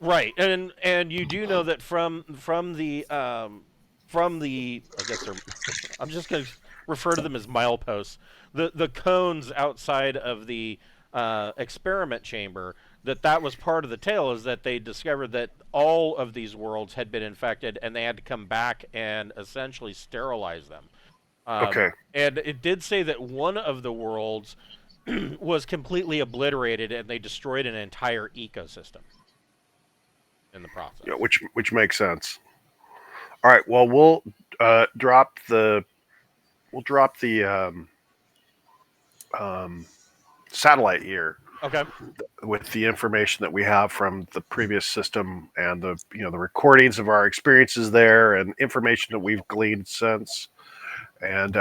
Speaker 2: Right, and you do know that from the I guess I'm just going to refer to them as mileposts. The cones outside of the experiment chamber, that was part of the tale, is that they discovered that all of these worlds had been infected and they had to come back and essentially sterilize them.
Speaker 3: Okay.
Speaker 2: And it did say that one of the worlds was completely obliterated and they destroyed an entire ecosystem in the process.
Speaker 3: Yeah, which makes sense. All right. Well, we'll drop the satellite here.
Speaker 2: Okay.
Speaker 3: With the information that we have from the previous system and the recordings of our experiences there and information that we've gleaned since, and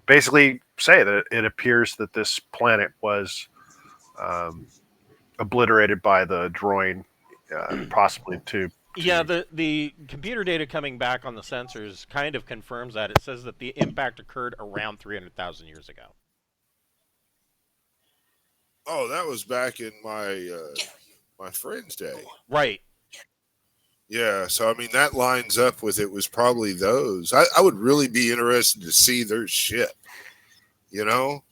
Speaker 3: basically say that it appears that this planet was obliterated by the Droyne, possibly to.
Speaker 2: Yeah, the computer data coming back on the sensors kind of confirms that. It says that the impact occurred around 300,000 years ago.
Speaker 1: Oh, that was back in my my friend's day.
Speaker 2: Right.
Speaker 1: Yeah, so I mean that lines up with it was probably those. I would really be interested to see their ship. You know?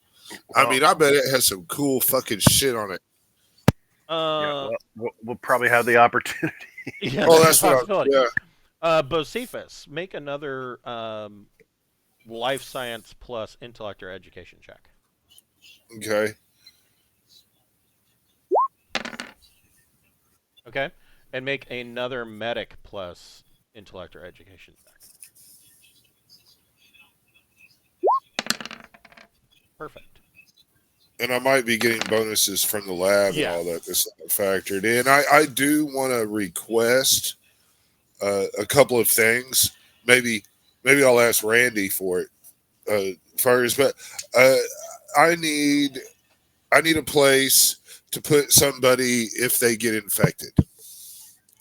Speaker 1: I mean, I bet it has some cool fucking shit on it.
Speaker 3: Yeah, well, we'll probably have the opportunity.
Speaker 2: Yeah,
Speaker 1: Oh, that's what yeah.
Speaker 2: Bocephus, make another life science plus intellect or education check.
Speaker 1: Okay.
Speaker 2: Okay, and make another medic plus intellect or education check. Perfect.
Speaker 1: And I might be getting bonuses from the lab and all that. This factored in. I do want to request a couple of things. Maybe I'll ask Randy for it first. But I need a place to put somebody if they get infected.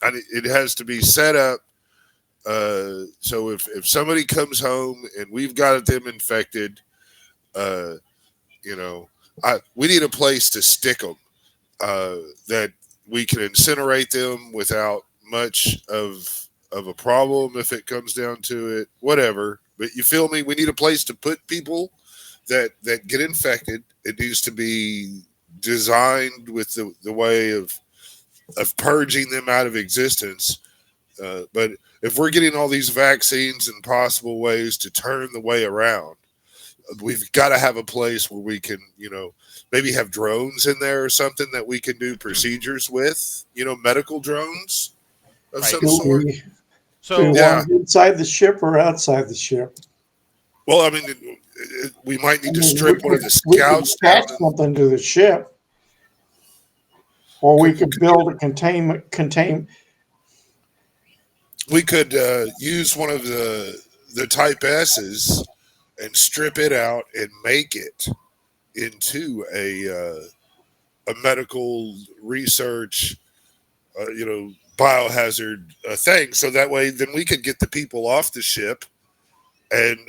Speaker 1: It has to be set up so if somebody comes home and we've got them infected, we need a place to stick them that we can incinerate them without much of a problem if it comes down to it, whatever. But you feel me? We need a place to put people that get infected. It needs to be designed with the way of purging them out of existence. But if we're getting all these vaccines and possible ways to turn the way around, we've got to have a place where we can, maybe have drones in there or something that we can do procedures with, medical drones of some sort.
Speaker 2: So
Speaker 4: inside the ship or outside the ship?
Speaker 1: Well, I mean, we might need to strip one of the scouts
Speaker 4: down. Something to the ship. Or we could build a containment.
Speaker 1: We could use one of the Type S's and strip it out and make it into a medical research, biohazard thing, so that way then we could get the people off the ship, and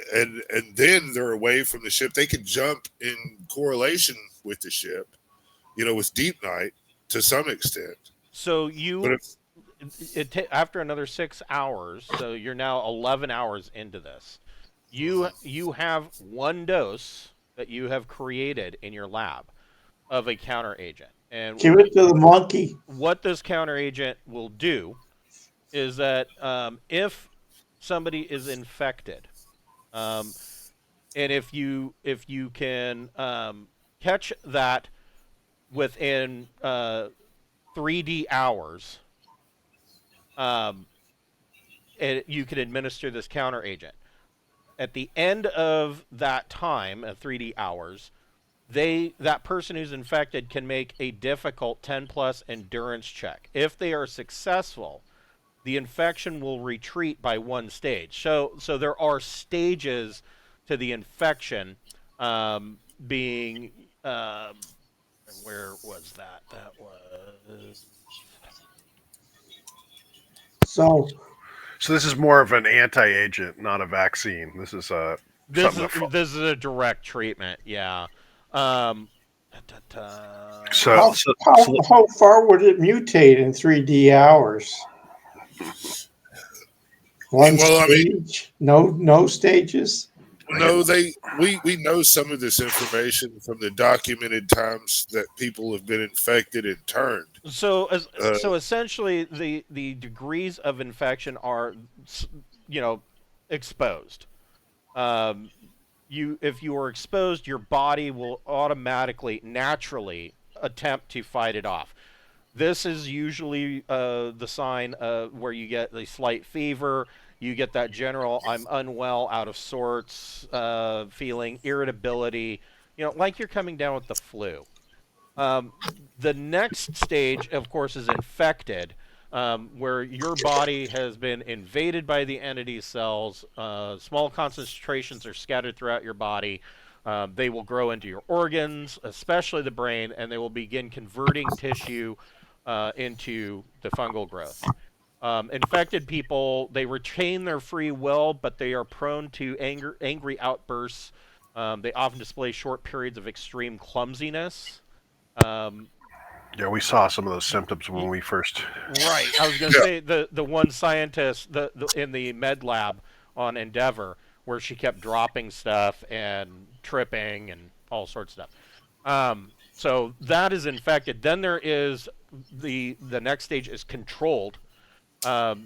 Speaker 1: then they're away from the ship. They could jump in correlation with the ship, with Deepnight to some extent.
Speaker 2: So
Speaker 1: But
Speaker 2: after another 6 hours, so you're now 11 hours into this. You have one dose that you have created in your lab of a counteragent. And
Speaker 4: Give it to the monkey.
Speaker 2: what this counteragent will do is that if somebody is infected, and if you can catch that within 3D hours, and you can administer this counteragent. At the end of that time, 3D hours, that person who's infected can make a difficult 10+ endurance check. If they are successful, the infection will retreat by one stage. So there are stages to the infection, being where was that? That was
Speaker 4: So
Speaker 3: this is more of an anti-agent, not a vaccine. This is
Speaker 2: this
Speaker 3: something
Speaker 2: is a direct treatment. Yeah. Um,
Speaker 3: so
Speaker 4: how far would it mutate in 3D hours? One
Speaker 1: Well, I
Speaker 4: stage? No stages?
Speaker 1: no, we know some of this information from the documented times that people have been infected and turned.
Speaker 2: so essentially, the degrees of infection are, exposed. If you are exposed, your body will automatically, naturally attempt to fight it off. This is usually the sign where you get a slight fever. You get that general "I'm unwell, out of sorts" feeling, irritability, like you're coming down with the flu. The next stage, of course, is infected, where your body has been invaded by the entity cells. Small concentrations are scattered throughout your body. They will grow into your organs, especially the brain, and they will begin converting tissue into the fungal growth. Infected people, they retain their free will, but they are prone to angry outbursts. They often display short periods of extreme clumsiness.
Speaker 3: yeah, we saw some of those symptoms when we first.
Speaker 2: Right. I was going to say the one scientist in the med lab on Endeavor, where she kept dropping stuff and tripping and all sorts of stuff. So that is infected. Then there is the next stage is controlled.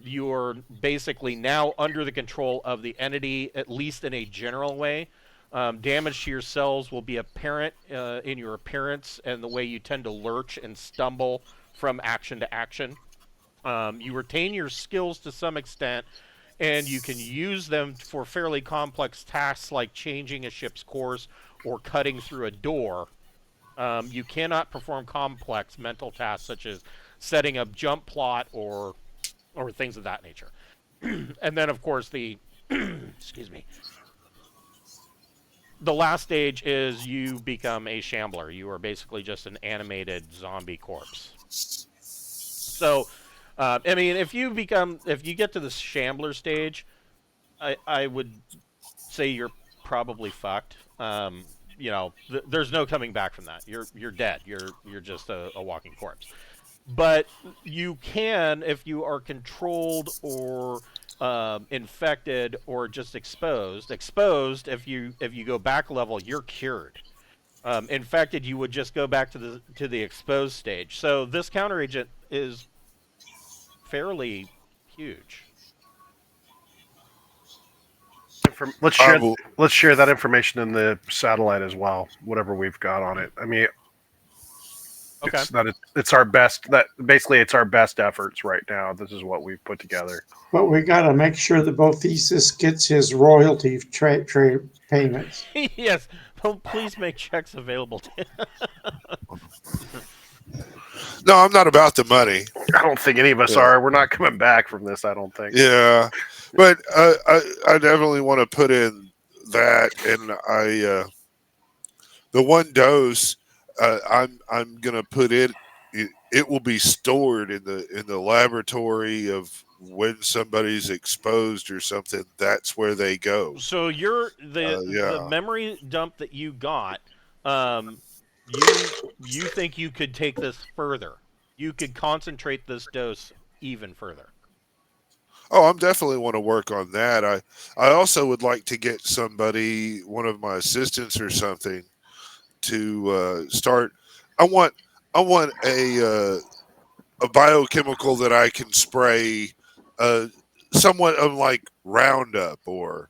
Speaker 2: You're basically now under the control of the entity, at least in a general way. Damage to your cells will be apparent in your appearance and the way you tend to lurch and stumble from action to action. You retain your skills to some extent, and you can use them for fairly complex tasks like changing a ship's course or cutting through a door. You cannot perform complex mental tasks such as setting up jump plot or things of that nature. And then, of course, the excuse me. The last stage is you become a shambler. You are basically just an animated zombie corpse. So, if you get to the shambler stage, I would say you're probably fucked. There's no coming back from that. You're dead. You're just a walking corpse. But you can, if you are controlled or infected or just exposed. Exposed, if you go back a level, you're cured. Infected, you would just go back to the exposed stage. So this counteragent is fairly huge.
Speaker 3: Let's share that information in the satellite as well. Whatever we've got on it. I mean,
Speaker 2: Okay.
Speaker 3: It's our best. It's our best efforts right now. This is what we've put together.
Speaker 4: But we got to make sure that Bothesis gets his royalty trade payments.
Speaker 2: Yes. Well, please make checks available to
Speaker 1: No, I'm not about the money.
Speaker 3: I don't think any of us are. We're not coming back from this, I don't think.
Speaker 1: Yeah, but I definitely want to put in that, and the one dose, I'm gonna put it will be stored in the laboratory of when somebody's exposed or something. That's where they go.
Speaker 2: So you're the
Speaker 1: Yeah.
Speaker 2: memory dump that you got. Um, you think you could take this further? You could concentrate this dose even further.
Speaker 1: Oh, I'm definitely want to work on that. I also would like to get somebody, one of my assistants or something, to start. I want a biochemical that I can spray, uh, somewhat unlike Roundup or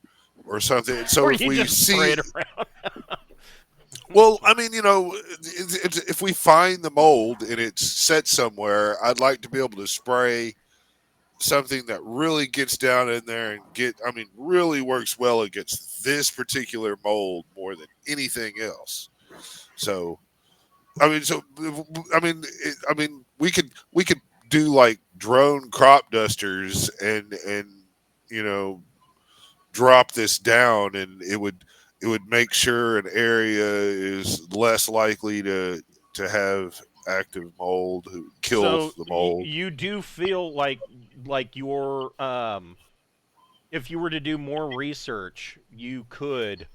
Speaker 1: something. So
Speaker 2: Or
Speaker 1: if
Speaker 2: you
Speaker 1: we
Speaker 2: just spray
Speaker 1: see,
Speaker 2: it around.
Speaker 1: well, I mean, if we find the mold and it's set somewhere, I'd like to be able to spray something that really gets down in there and really works well against this particular mold more than anything else. So we could do like drone crop dusters and you know drop this down, and it would make sure an area is less likely to have active mold who kill
Speaker 2: So
Speaker 1: the mold.
Speaker 2: you do feel like your if you were to do more research, you could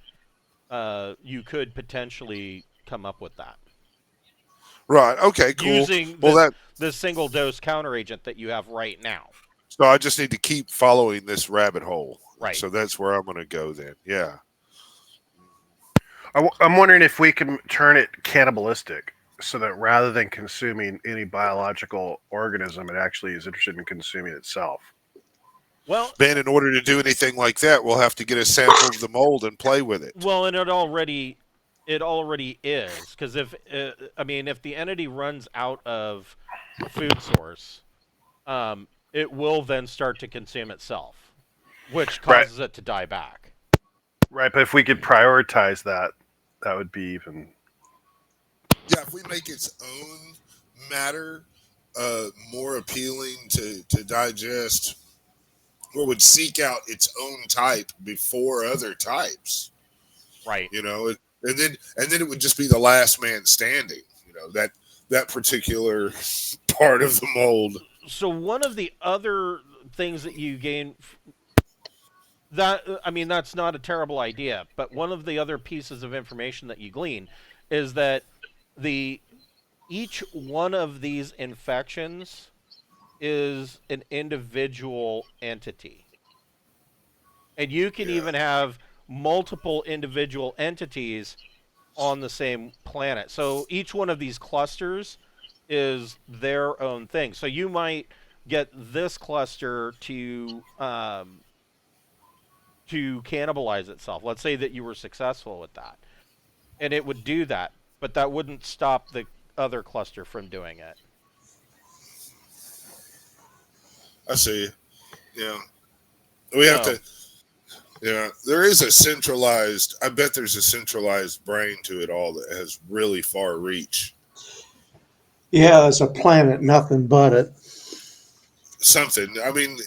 Speaker 2: potentially come up with that
Speaker 1: Right. Okay. Cool.
Speaker 2: using
Speaker 1: Well,
Speaker 2: this single dose counteragent that you have right now.
Speaker 1: so I just need to keep following this rabbit hole.
Speaker 2: Right.
Speaker 1: So that's where I'm going to go then. Yeah.
Speaker 3: I'm wondering if we can turn it cannibalistic so that rather than consuming any biological organism, it actually is interested in consuming itself.
Speaker 2: Well,
Speaker 1: Then, in order to do anything like that, we'll have to get a sample of the mold and play with it.
Speaker 2: and it already is, because if the entity runs out of food source, it will then start to consume itself, which
Speaker 3: Right.
Speaker 2: causes it to die back.
Speaker 3: Right, but if we could prioritize that, that would be even.
Speaker 1: Yeah, if we make its own matter more appealing to digest, or would seek out its own type before other types,
Speaker 2: Right.
Speaker 1: and then it would just be the last man standing. That particular part of the mold.
Speaker 2: So one of the other things that you gain that's not a terrible idea, but one of the other pieces of information that you glean is that the each one of these infections is an individual entity. And you can
Speaker 1: Yeah.
Speaker 2: even have multiple individual entities on the same planet. So each one of these clusters is their own thing. So you might get this cluster to cannibalize itself. Let's say that you were successful with that, and it would do that, but that wouldn't stop the other cluster from doing it.
Speaker 1: I see. Yeah, we have
Speaker 2: So-
Speaker 1: to. Yeah, there is a centralized. I bet there's a centralized brain to it all that has really far reach.
Speaker 4: Yeah, there's a planet, nothing but it.
Speaker 1: Something. I mean,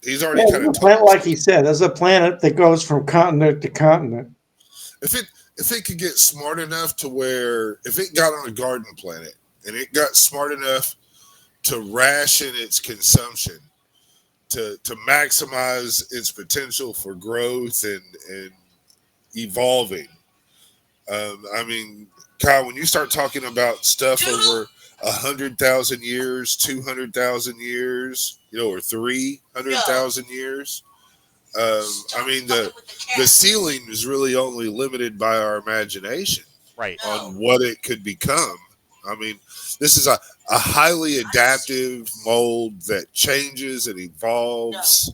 Speaker 1: he's already
Speaker 4: Yeah,
Speaker 1: kind
Speaker 4: there's
Speaker 1: of
Speaker 4: a planet,
Speaker 1: talked.
Speaker 4: like he said, there's a planet that goes from continent to continent.
Speaker 1: If it could get smart enough to where if it got on a garden planet and it got smart enough to ration its consumption to maximize its potential for growth and evolving. I mean, Kyle, when you start talking about stuff over 100,000 years, 200,000 years, or 300,000 years, I mean the ceiling is really only limited by our imagination
Speaker 2: Right.
Speaker 1: on what it could become. I mean, this is a highly adaptive mold that changes and evolves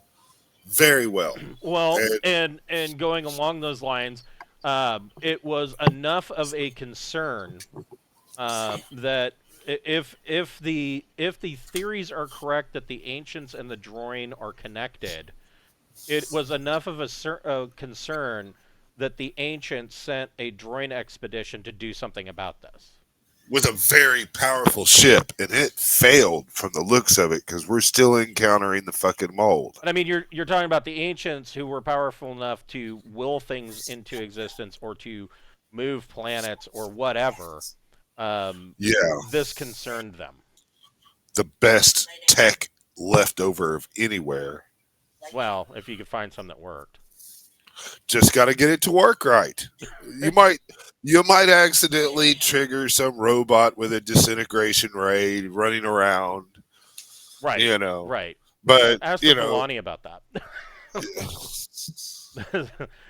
Speaker 1: very well.
Speaker 2: Well,
Speaker 1: And
Speaker 2: and going along those lines, it was enough of a concern that if the theories are correct that the ancients and the Droyne are connected, it was enough of a concern that the ancients sent a Droyne expedition to do something about this.
Speaker 1: with a very powerful ship, and it failed from the looks of it because we're still encountering the fucking mold.
Speaker 2: And I mean, you're talking about the ancients who were powerful enough to will things into existence or to move planets or whatever,
Speaker 1: Yeah,
Speaker 2: this concerned them.
Speaker 1: the best tech left over of anywhere.
Speaker 2: Well, if you could find some that worked.
Speaker 1: Just got to get it to work right. You might accidentally trigger some robot with a disintegration ray running around.
Speaker 2: Right.
Speaker 1: You know,
Speaker 2: Right.
Speaker 1: but
Speaker 2: Ask
Speaker 1: you
Speaker 2: the
Speaker 1: know,
Speaker 2: Volani about that.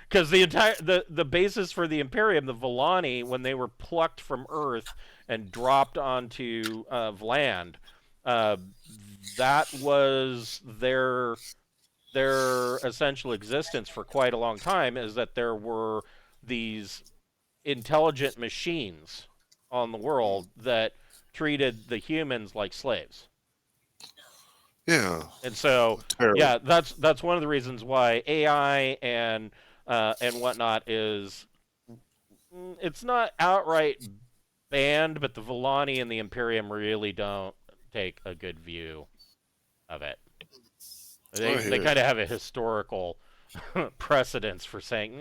Speaker 2: Because the basis for the Imperium, the Volani, when they were plucked from Earth and dropped onto land, that was their essential existence for quite a long time. Is that there were these intelligent machines on the world that treated the humans like slaves.
Speaker 1: yeah,
Speaker 2: And so,
Speaker 1: terrible.
Speaker 2: yeah, that's one of the reasons why AI and whatnot is it's not outright banned, but the Volani and the Imperium really don't take a good view of it. They kind of have a historical precedence for saying,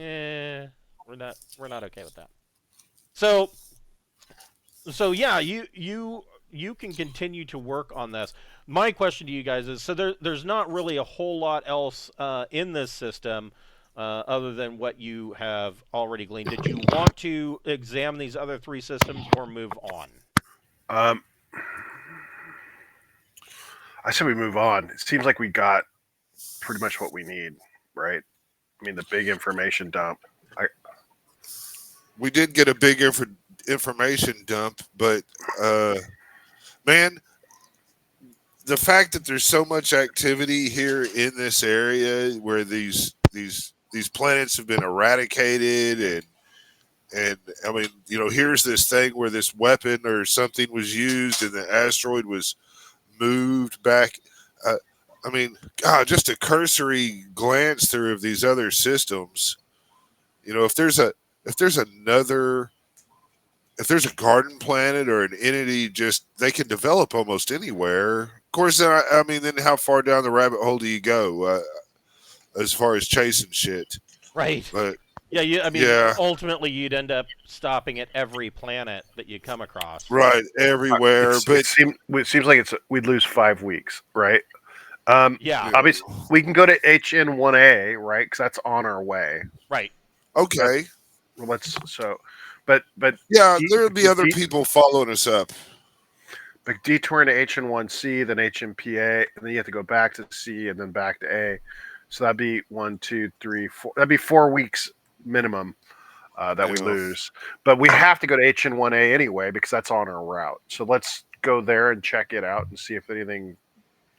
Speaker 2: we're not okay with that. So yeah, you can continue to work on this. My question to you guys is: so there's not really a whole lot else in this system other than what you have already gleaned. Did you want to examine these other 3 systems or move on?
Speaker 3: I said we move on. It seems like we got pretty much what we need, right? I mean, the big information dump.
Speaker 1: We did get a big information dump, but man, the fact that there's so much activity here in this area where these planets have been eradicated and I mean, you know, here's this thing where this weapon or something was used and the asteroid was moved back. I mean, God, just a cursory glance through of these other systems. You know, if there's a garden planet or an entity, just they can develop almost anywhere. Of course, I mean, then how far down the rabbit hole do you go as far as chasing shit?
Speaker 2: Right.
Speaker 1: But
Speaker 2: Yeah, I mean,
Speaker 1: yeah,
Speaker 2: ultimately you'd end up stopping at every planet that you come across.
Speaker 1: right, everywhere. But
Speaker 3: it seems like we'd lose 5 weeks, right?
Speaker 2: Yeah.
Speaker 3: Obviously, we can go to HN-1A, right? Because that's on our way.
Speaker 2: Right.
Speaker 1: okay,
Speaker 3: Well, but
Speaker 1: yeah, there'll be other people following us up.
Speaker 3: But detouring to HN-1C, then HNP-A, and then you have to go back to C and then back to A. So that'd be 1, 2, 3, 4. That'd be 4 weeks minimum that we lose. But we have to go to HN-1A anyway because that's on our route. So let's go there and check it out and see if anything.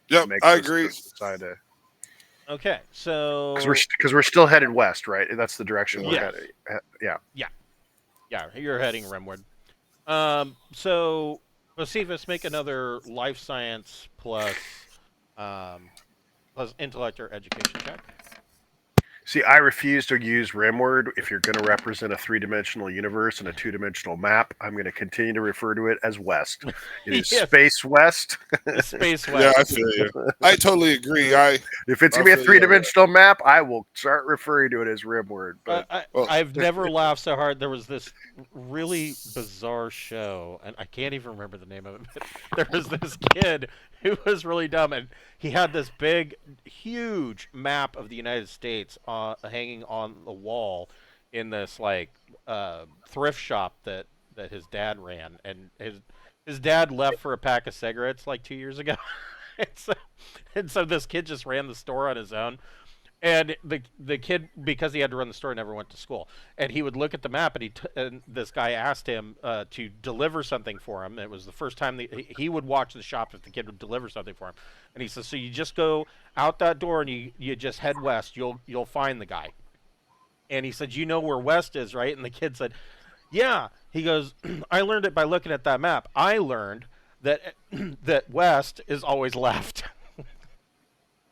Speaker 1: Yep,
Speaker 3: makes
Speaker 1: I
Speaker 3: us
Speaker 1: agree.
Speaker 3: Decide to.
Speaker 2: Okay, so
Speaker 3: Because we're still headed west, right? That's the direction we're
Speaker 2: Yes.
Speaker 3: headed. Yeah.
Speaker 2: yeah, you're heading rimward. So Josephus, make another life science plus intellect or education check.
Speaker 3: See, I refuse to use Rimward. If you're going to represent a 3-dimensional universe and a 2-dimensional map, I'm going to continue to refer to it as West. It is
Speaker 2: Yes.
Speaker 3: Space West.
Speaker 2: Space
Speaker 1: Yeah,
Speaker 2: West.
Speaker 1: I feel you. I totally agree.
Speaker 3: If it's going to be a 3-dimensional map, I will start referring to it as Rimward. But
Speaker 2: I've never laughed so hard. There was this really bizarre show, and I can't even remember the name of it. But there was this kid who was really dumb, and he had this big, huge map of the United States hanging on the wall in this like thrift shop that his dad ran, and his dad left for a pack of cigarettes like 2 years ago, and so this kid just ran the store on his own. And the kid, because he had to run the store, never went to school. And he would look at the map, and and this guy asked him to deliver something for him. It was the first time he would watch the shop if the kid would deliver something for him. And he says, "So you just go out that door and you just head west. You'll find the guy." And he said, "You know where west is, right?" And the kid said, "Yeah." He goes, "I learned it by looking at that map. I learned that that west is always left."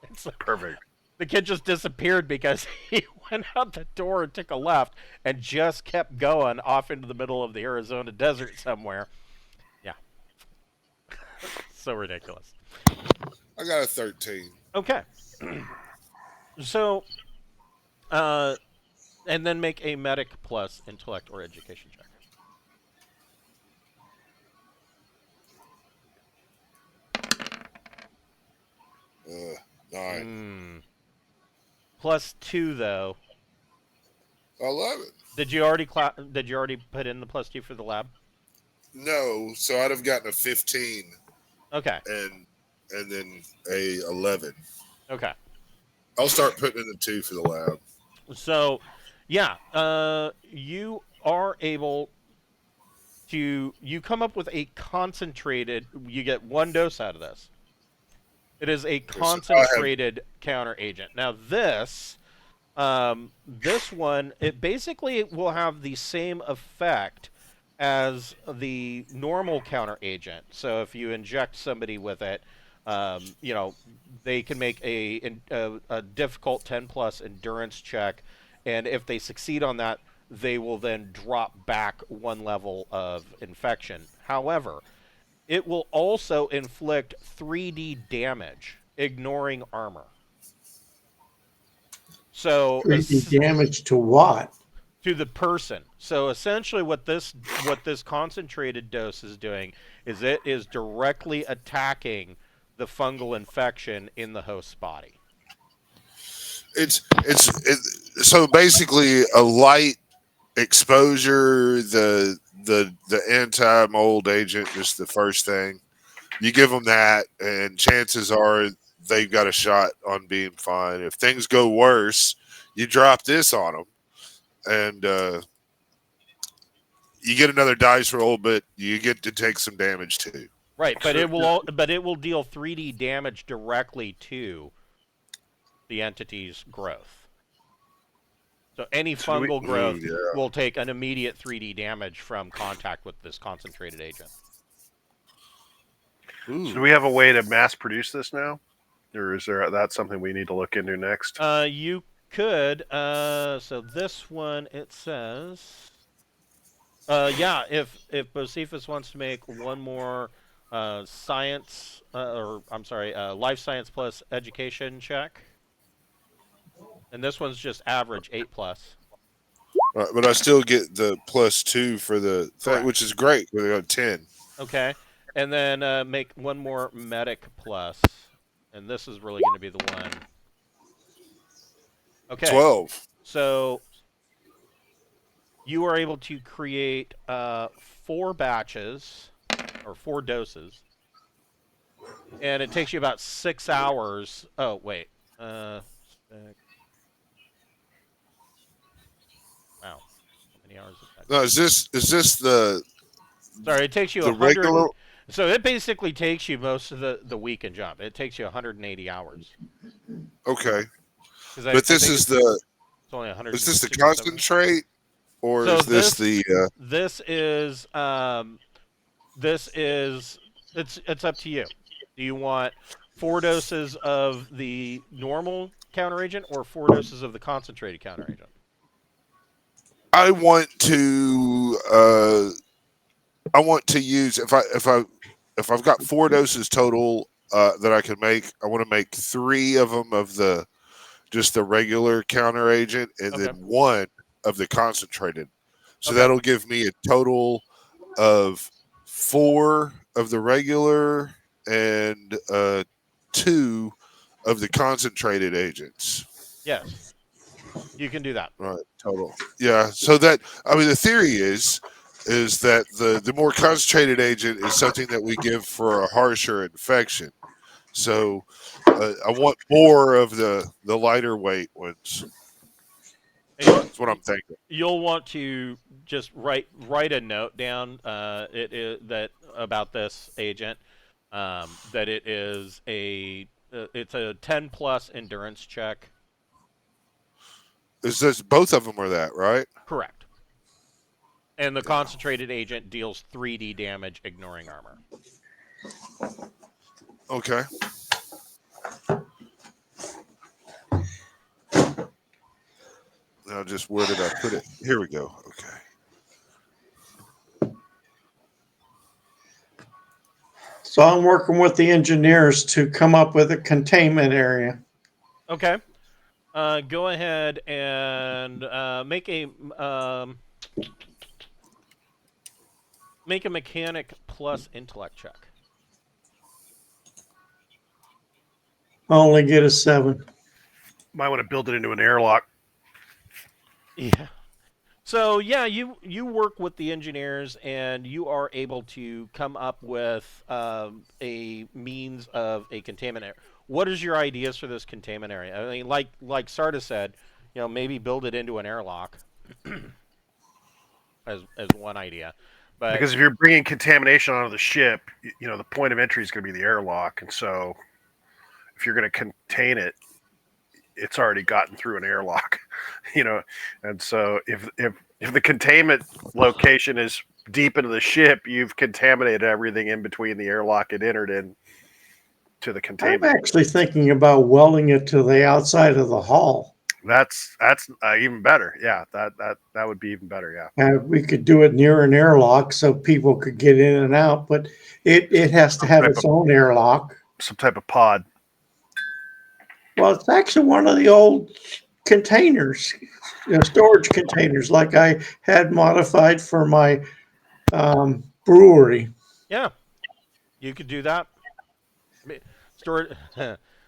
Speaker 2: It's
Speaker 3: perfect.
Speaker 2: The kid just disappeared because he went out the door and took a left and just kept going off into the middle of the Arizona desert somewhere. Yeah. So ridiculous.
Speaker 1: I got a 13.
Speaker 2: Okay. So, And then make a medic plus intellect or education check.
Speaker 1: Uh, 9.
Speaker 2: +2 though.
Speaker 1: I love it.
Speaker 2: Did you already put in the +2 for the lab?
Speaker 1: No, so I'd have gotten a 15
Speaker 2: Okay.
Speaker 1: and then a 11.
Speaker 2: Okay.
Speaker 1: I'll start putting in the 2 for the lab.
Speaker 2: So, yeah, you are able to come up with a concentrated. You get 1 dose out of this. It is a concentrated counter agent. Now this one, it basically will have the same effect as the normal counter agent. So if you inject somebody with it, you know, they can make a difficult 10+ endurance check, and if they succeed on that, they will then drop back 1 level of infection. However, it will also inflict 3D damage, ignoring armor. So
Speaker 4: 3D damage to what?
Speaker 2: To the person. So essentially what this concentrated dose is doing is it is directly attacking the fungal infection in the host's body.
Speaker 1: It's so basically a light exposure, the anti-mold agent is the first thing. You give them that, and chances are they've got a shot on being fine. If things go worse, you drop this on them, and you get another dice roll, but you get to take some damage too.
Speaker 2: Right, but it will deal 3D damage directly to the entity's growth. So any fungal growth will take an immediate 3D damage from contact with this concentrated agent.
Speaker 3: So do we have a way to mass produce this now? Or is that's something we need to look into next?
Speaker 2: You could. So this one, it says... yeah, if Bocephus wants to make 1 more science, life science plus education check. And this one's just average 8+.
Speaker 1: Right, but I still get the +2 for the thing, which is great. We got 10.
Speaker 2: Okay, and then make 1 more medic plus, and this is really going to be the one. Okay,
Speaker 1: 12.
Speaker 2: So you are able to create 4 batches or 4 doses, and it takes you about 6 hours. Oh wait. Wow. How many hours is that?
Speaker 1: No, is this the?
Speaker 2: Sorry, it takes you
Speaker 1: the
Speaker 2: 100.
Speaker 1: regular?
Speaker 2: So it basically takes you most of the weekend job. It takes you 180 hours.
Speaker 1: Okay.
Speaker 2: But
Speaker 1: this is the.
Speaker 2: It's only 100.
Speaker 1: Is this the concentrate, or
Speaker 2: so
Speaker 1: is this the?
Speaker 2: This is. It's up to you. Do you want 4 doses of the normal counteragent or 4 doses of the concentrated counteragent?
Speaker 1: I want to use if I've got 4 doses total that I can make. I want to make 3 of them of the regular counteragent, and then 1 of the concentrated. So that'll give me a total of 4 of the regular and 2 of the concentrated agents.
Speaker 2: Yes. You can do that.
Speaker 1: Right, total. Yeah, so that, I mean, the theory is that the more concentrated agent is something that we give for a harsher infection. So I want more of the lighter weight ones. That's what I'm thinking.
Speaker 2: You'll want to just write a note down that about this agent, that it is it's a 10+ endurance check.
Speaker 1: Is this both of them are that, right?
Speaker 2: Correct. And the concentrated agent deals 3D damage, ignoring armor.
Speaker 1: Okay. Now, just where did I put it? Here we go. Okay.
Speaker 4: So I'm working with the engineers to come up with a containment area.
Speaker 2: Okay. Go ahead and make a mechanic plus intellect check.
Speaker 4: I only get a 7.
Speaker 3: Might want to build it into an airlock.
Speaker 2: Yeah. So yeah, you work with the engineers and you are able to come up with a means of a containment area. What is your ideas for this containment area? I mean, like Sarda said, maybe build it into an airlock as one idea. But
Speaker 3: Because if you're bringing contamination onto the ship, the point of entry is going to be the airlock, and so if you're going to contain it, it's already gotten through an airlock, and so if the containment location is deep into the ship, you've contaminated everything in between the airlock it entered in to the
Speaker 4: I'm
Speaker 3: containment.
Speaker 4: actually thinking about welding it to the outside of the hull.
Speaker 3: That's even better. Yeah, that would be even better. Yeah,
Speaker 4: We could do it near an airlock so people could get in and out, but it has to have its own airlock.
Speaker 3: some type of pod.
Speaker 4: Well, it's actually one of the old containers, storage containers, like I had modified for my brewery.
Speaker 2: yeah, you could do that. I mean,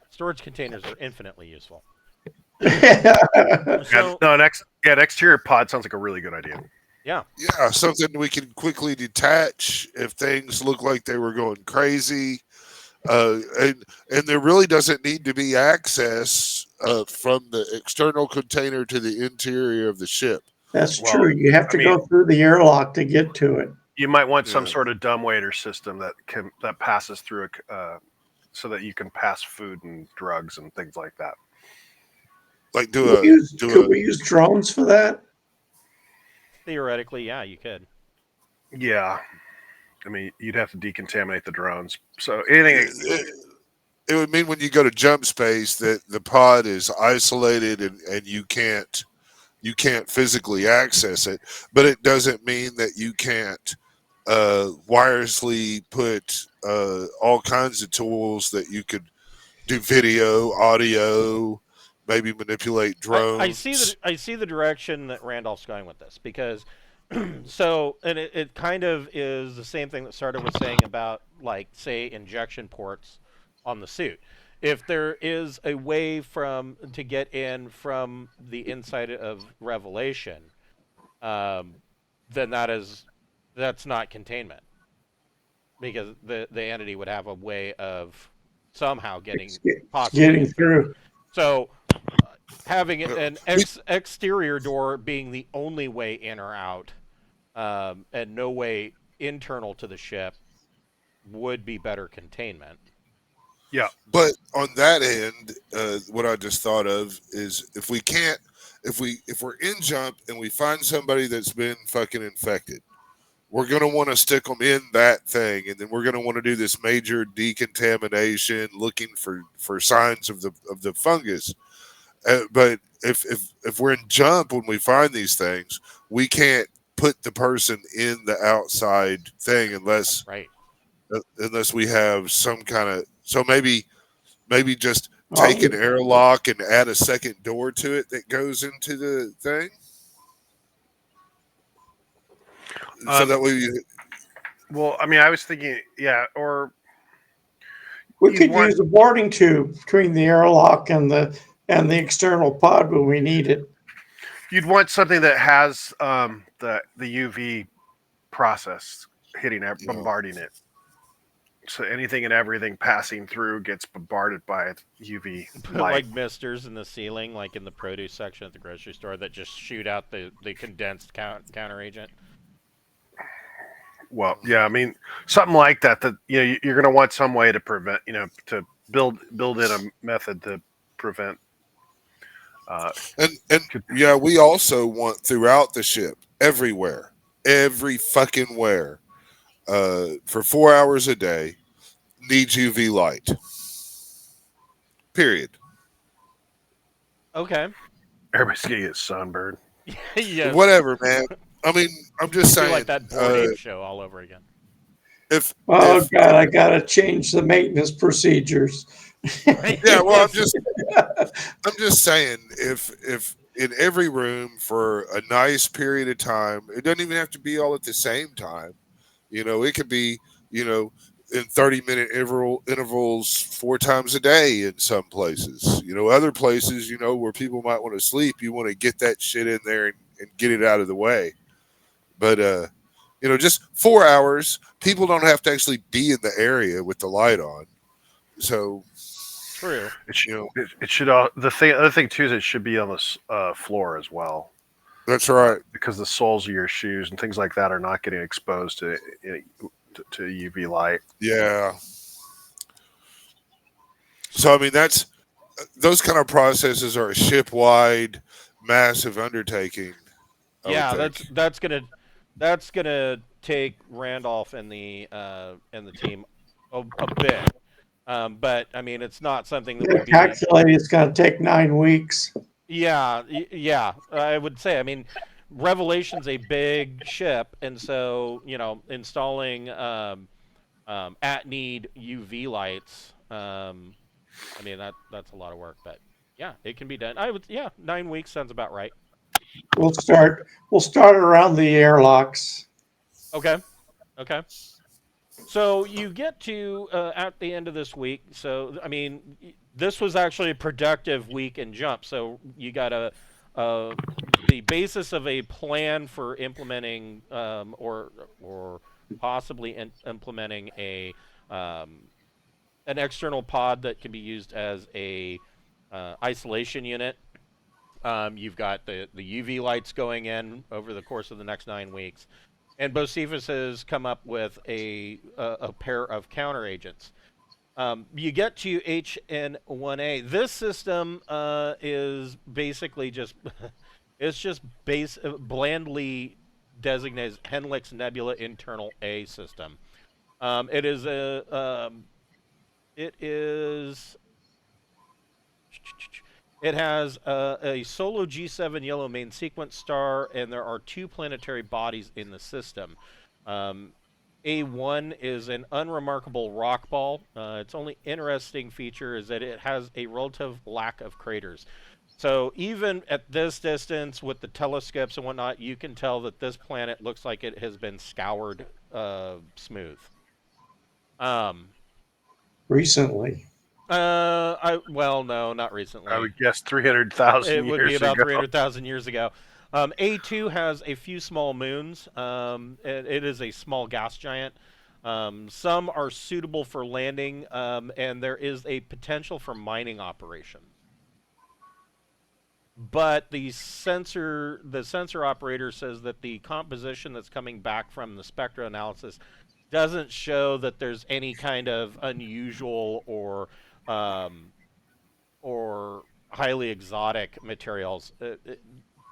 Speaker 2: storage containers are infinitely useful. So
Speaker 3: An exterior pod sounds like a really good idea.
Speaker 2: yeah,
Speaker 1: something we can quickly detach if things look like they were going crazy. And there really doesn't need to be access from the external container to the interior of the ship.
Speaker 4: That's true. You have to go through the airlock to get to it.
Speaker 3: You might want some sort of dumbwaiter system that passes through so that you can pass food and drugs and things like that.
Speaker 1: Like
Speaker 4: could we use drones for that?
Speaker 2: theoretically, yeah, you could.
Speaker 3: Yeah. I mean, you'd have to decontaminate the drones. So anything.
Speaker 1: It would mean when you go to jump space that the pod is isolated and you can't physically access it, but it doesn't mean that you can't wirelessly put all kinds of tools that you could do video, audio, maybe manipulate drones.
Speaker 2: I see the direction that Randolph's going with this because so and it kind of is the same thing that Sarda was saying about like say injection ports on the suit. If there is a way to get in from the inside of Revelation, then that's not containment because the entity would have a way of somehow getting
Speaker 4: through.
Speaker 2: So having an exterior door being the only way in or out, and no way internal to the ship would be better containment.
Speaker 3: Yeah.
Speaker 1: But on that end, what I just thought of is if we're in jump and we find somebody that's been fucking infected, we're going to want to stick them in that thing, and then we're going to want to do this major decontamination, looking for signs of the fungus. But if we're in jump when we find these things, we can't put the person in the outside thing unless we have some kind of. So maybe just take an airlock and add a second door to it that goes into the thing. So that way.
Speaker 3: Well, I mean, I was thinking, yeah, or
Speaker 4: we could use a boarding tube between the airlock and the external pod when we need it.
Speaker 3: You'd want something that has the UV process bombarding it. So anything and everything passing through gets bombarded by UV light.
Speaker 2: Like misters in the ceiling, like in the produce section at the grocery store, that just shoot out the condensed counteragent.
Speaker 3: Well, yeah, I mean something like that. That you're going to want some way to prevent. To build in a method to prevent.
Speaker 1: And we also want throughout the ship, everywhere, every fucking where. For 4 hours a day, needs UV light. Period.
Speaker 2: Okay.
Speaker 3: Everybody's gonna get sunburned.
Speaker 2: Yes.
Speaker 1: Whatever, man. I mean, I'm just saying.
Speaker 2: Like that board show all over again.
Speaker 4: God, I gotta change the maintenance procedures.
Speaker 1: Yeah, well, I'm just saying, if in every room for a nice period of time, it doesn't even have to be all at the same time. It could be, in 30-minute intervals 4 times a day in some places. Other places, where people might want to sleep, you want to get that shit in there and get it out of the way. But just 4 hours, people don't have to actually be in the area with the light on. So
Speaker 2: True.
Speaker 3: It should.
Speaker 1: you know
Speaker 3: It should. Other thing too is it should be on the floor as well,
Speaker 1: that's right.
Speaker 3: because the soles of your shoes and things like that are not getting exposed to UV light.
Speaker 1: Yeah. So I mean, those kind of processes are a ship-wide, massive undertaking. I would
Speaker 2: Yeah,
Speaker 1: think.
Speaker 2: that's gonna take Randolph and the team a bit. But I mean, it's not something that
Speaker 4: They
Speaker 2: would be.
Speaker 4: calculate it's going to take 9 weeks.
Speaker 2: Yeah, yeah. I would say. I mean, Revelation's a big ship, and so installing at need UV lights. I mean that's a lot of work, but yeah, it can be done. I would. Yeah, 9 weeks sounds about right.
Speaker 4: We'll start around the airlocks.
Speaker 2: Okay. Okay. So you get to at the end of this week. So I mean, this was actually a productive week in jump. So you got uh, the basis of a plan for implementing or possibly implementing um, an external pod that can be used as a isolation unit. You've got the UV lights going in over the course of the next 9 weeks. And Bocephus has come up with a pair of counteragents. You get to HN-1A. This system is basically just it's just blandly designated as Hennlix Nebula internal A system. It is a it is it has a solo G7 yellow main sequence star, and there are 2 planetary bodies in the system. Um, A1 is an unremarkable rock ball. Its only interesting feature is that it has a relative lack of craters. So even at this distance with the telescopes and whatnot, you can tell that this planet looks like it has been scoured smooth. Um,
Speaker 4: Recently.
Speaker 2: no, not
Speaker 3: I
Speaker 2: recently.
Speaker 3: would guess 300,000
Speaker 2: It would be
Speaker 3: years
Speaker 2: about
Speaker 3: ago.
Speaker 2: 300,000 years ago. A2 has a few small moons. It is a small gas giant. Some are suitable for landing, and there is a potential for mining operation. But the sensor operator says that the composition that's coming back from the spectral analysis doesn't show that there's any kind of unusual um, or highly exotic materials.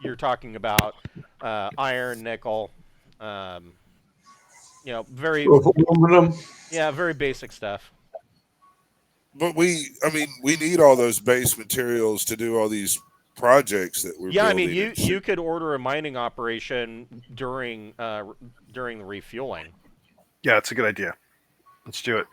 Speaker 2: You're talking about iron, nickel, um, very
Speaker 4: Aluminum.
Speaker 2: very basic stuff.
Speaker 1: But I mean, we need all those base materials to do all these projects that we're
Speaker 2: Yeah, I mean,
Speaker 1: building
Speaker 2: you
Speaker 1: and
Speaker 2: you
Speaker 1: shit.
Speaker 2: could order a mining operation during the refueling.
Speaker 3: Yeah, it's a good idea. Let's do it.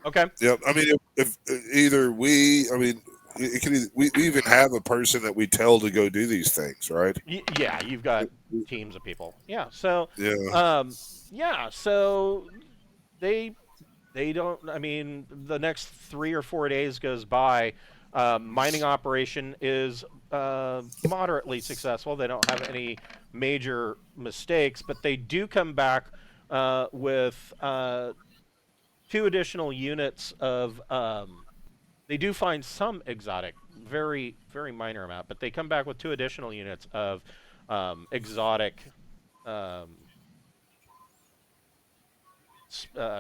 Speaker 2: Okay.
Speaker 1: Yep. I mean, if either I mean, it can we even have a person that we tell to go do these things, right?
Speaker 2: Yeah, you've got teams of people. Yeah. So,
Speaker 1: Yeah.
Speaker 2: um, yeah. So they they don't. I mean, the next 3 or 4 days goes by. Mining operation is moderately successful. They don't have any major mistakes, but they do come back with 2 additional units of. They do find some exotic, very very minor amount, but they come back with 2 additional units of exotic. Um,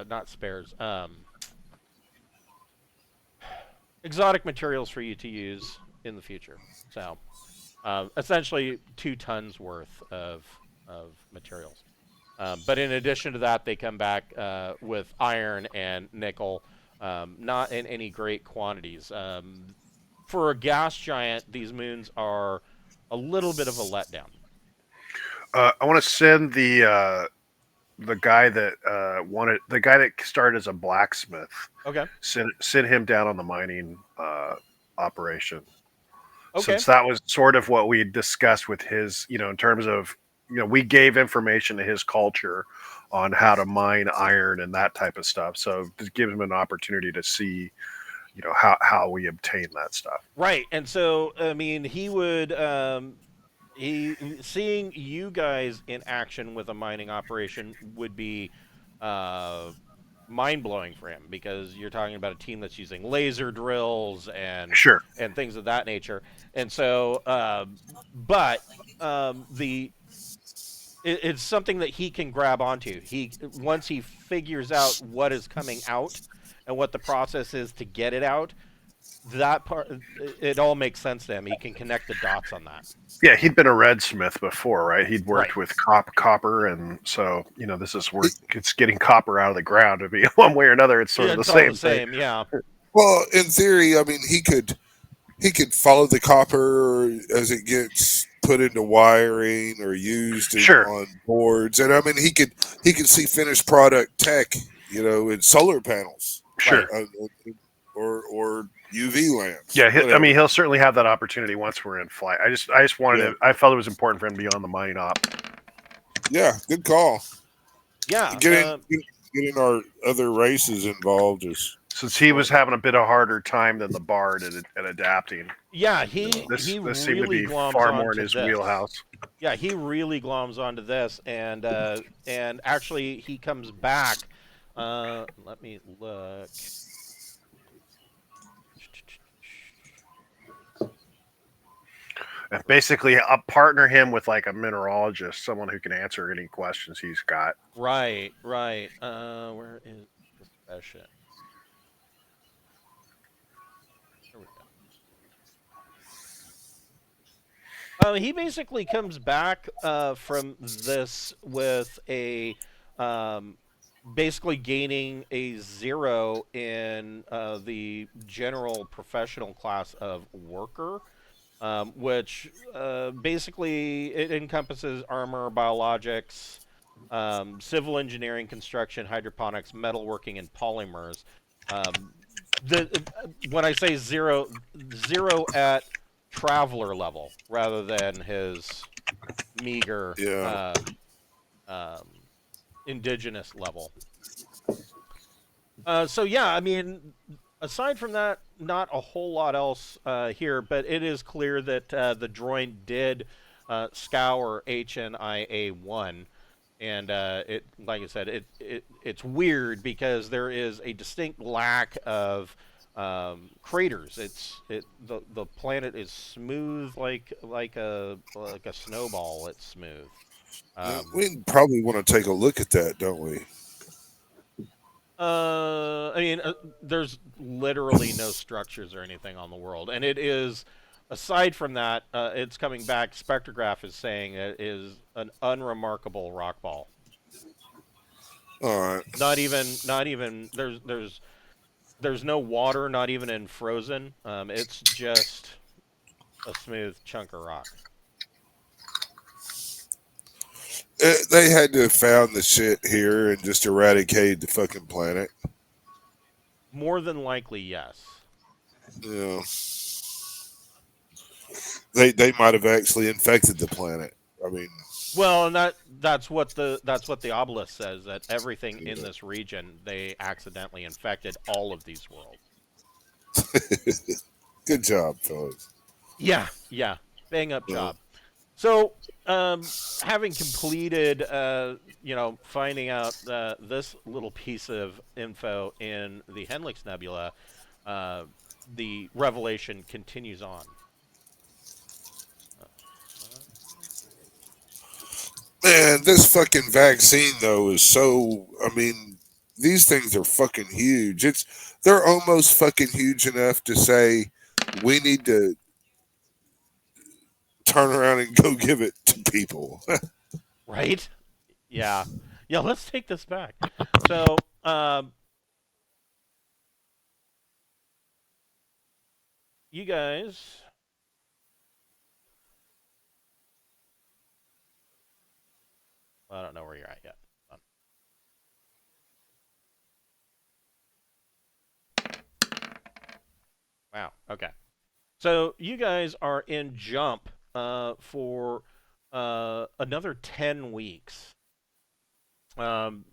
Speaker 2: not spares. Exotic materials for you to use in the future. So, essentially, 2 tons worth of materials. But in addition to that, they come back with iron and nickel, not in any great quantities. For a gas giant, these moons are a little bit of a letdown.
Speaker 3: I want to send the guy that started as a blacksmith.
Speaker 2: Okay.
Speaker 3: Send him down on the mining operation.
Speaker 2: Okay.
Speaker 3: Since that was sort of what we discussed with his, in terms of, we gave information to his culture on how to mine iron and that type of stuff. So to give him an opportunity to see, how we obtain that stuff.
Speaker 2: Right. And so, I mean, he would seeing you guys in action with a mining operation would be uh, mind blowing for him, because you're talking about a team that's using laser drills
Speaker 3: Sure.
Speaker 2: and things of that nature. And so, but the it's something that he can grab onto. He once he figures out what is coming out and what the process is to get it out, that part it all makes sense to him. He can connect the dots on that.
Speaker 3: Yeah, he'd been a redsmith before, right? He'd worked
Speaker 2: Right.
Speaker 3: with copper, and so this is where it's getting copper out of the ground. To be one way or another, it's sort
Speaker 2: Yeah,
Speaker 3: of the
Speaker 2: it's all
Speaker 3: same
Speaker 2: the
Speaker 3: thing.
Speaker 2: same. Yeah.
Speaker 1: Well, in theory, I mean, he could follow the copper as it gets put into wiring or used
Speaker 3: Sure.
Speaker 1: on boards, and I mean, he could see finished product tech, in solar panels,
Speaker 3: Sure.
Speaker 2: Right.
Speaker 1: or UV lamps.
Speaker 3: Yeah,
Speaker 1: whatever.
Speaker 3: he'll certainly have that opportunity once we're in flight. I just wanted
Speaker 1: Yeah.
Speaker 3: to. I felt it was important for him to be on the mining op.
Speaker 1: Yeah, good call.
Speaker 2: Yeah.
Speaker 1: Getting our other races involved is
Speaker 3: Since he was having a bit of a harder time than the Bard at adapting.
Speaker 2: Yeah,
Speaker 3: This
Speaker 2: he
Speaker 3: seemed to
Speaker 2: really
Speaker 3: be
Speaker 2: gloms
Speaker 3: far more in
Speaker 2: onto
Speaker 3: his
Speaker 2: this.
Speaker 3: wheelhouse.
Speaker 2: Yeah, he really gloms onto this, and actually he comes back. Let me look.
Speaker 3: And basically, I'll partner him with like a mineralogist, someone who can answer any questions he's got.
Speaker 2: Right. Where is profession? There we go. He basically comes back from this with a basically gaining a 0 in the general professional class of worker, which basically it encompasses armor, biologics, civil engineering, construction, hydroponics, metalworking, and polymers. When I say 0 at traveler level rather than his meager
Speaker 1: yeah.
Speaker 2: um, indigenous level. So yeah, I mean, aside from that, not a whole lot else here, but it is clear that the Droyne did scour HNI-A1, and it, like I said, it's weird because there is a distinct lack of craters. The planet is smooth like a snowball. It's smooth.
Speaker 1: We probably want to take a look at that, don't we?
Speaker 2: I mean, there's literally no structures or anything on the world, and it is. Aside from that, it's coming back. Spectrograph is saying it is an unremarkable rock ball.
Speaker 1: All right.
Speaker 2: Not even. There's no water, not even in frozen. It's just a smooth chunk of rock.
Speaker 1: They had to have found the shit here and just eradicated the fucking planet.
Speaker 2: More than likely, yes.
Speaker 1: Yeah. They might have actually infected the planet. I mean,
Speaker 2: well, and that's what the obelisk says, that everything in this region, they accidentally infected all of these worlds.
Speaker 1: Good job, fellas.
Speaker 2: Yeah, bang up job. So, having completed, finding out this little piece of info in the Hennlix Nebula, the revelation continues on.
Speaker 1: Man, this fucking vaccine though is so. I mean, these things are fucking huge. They're almost fucking huge enough to say we need to turn around and go give it to people.
Speaker 2: Right? Yeah. Let's take this back. So, you guys. I don't know where you're at yet. Wow. Okay. So you guys are in jump for another 10 weeks. 10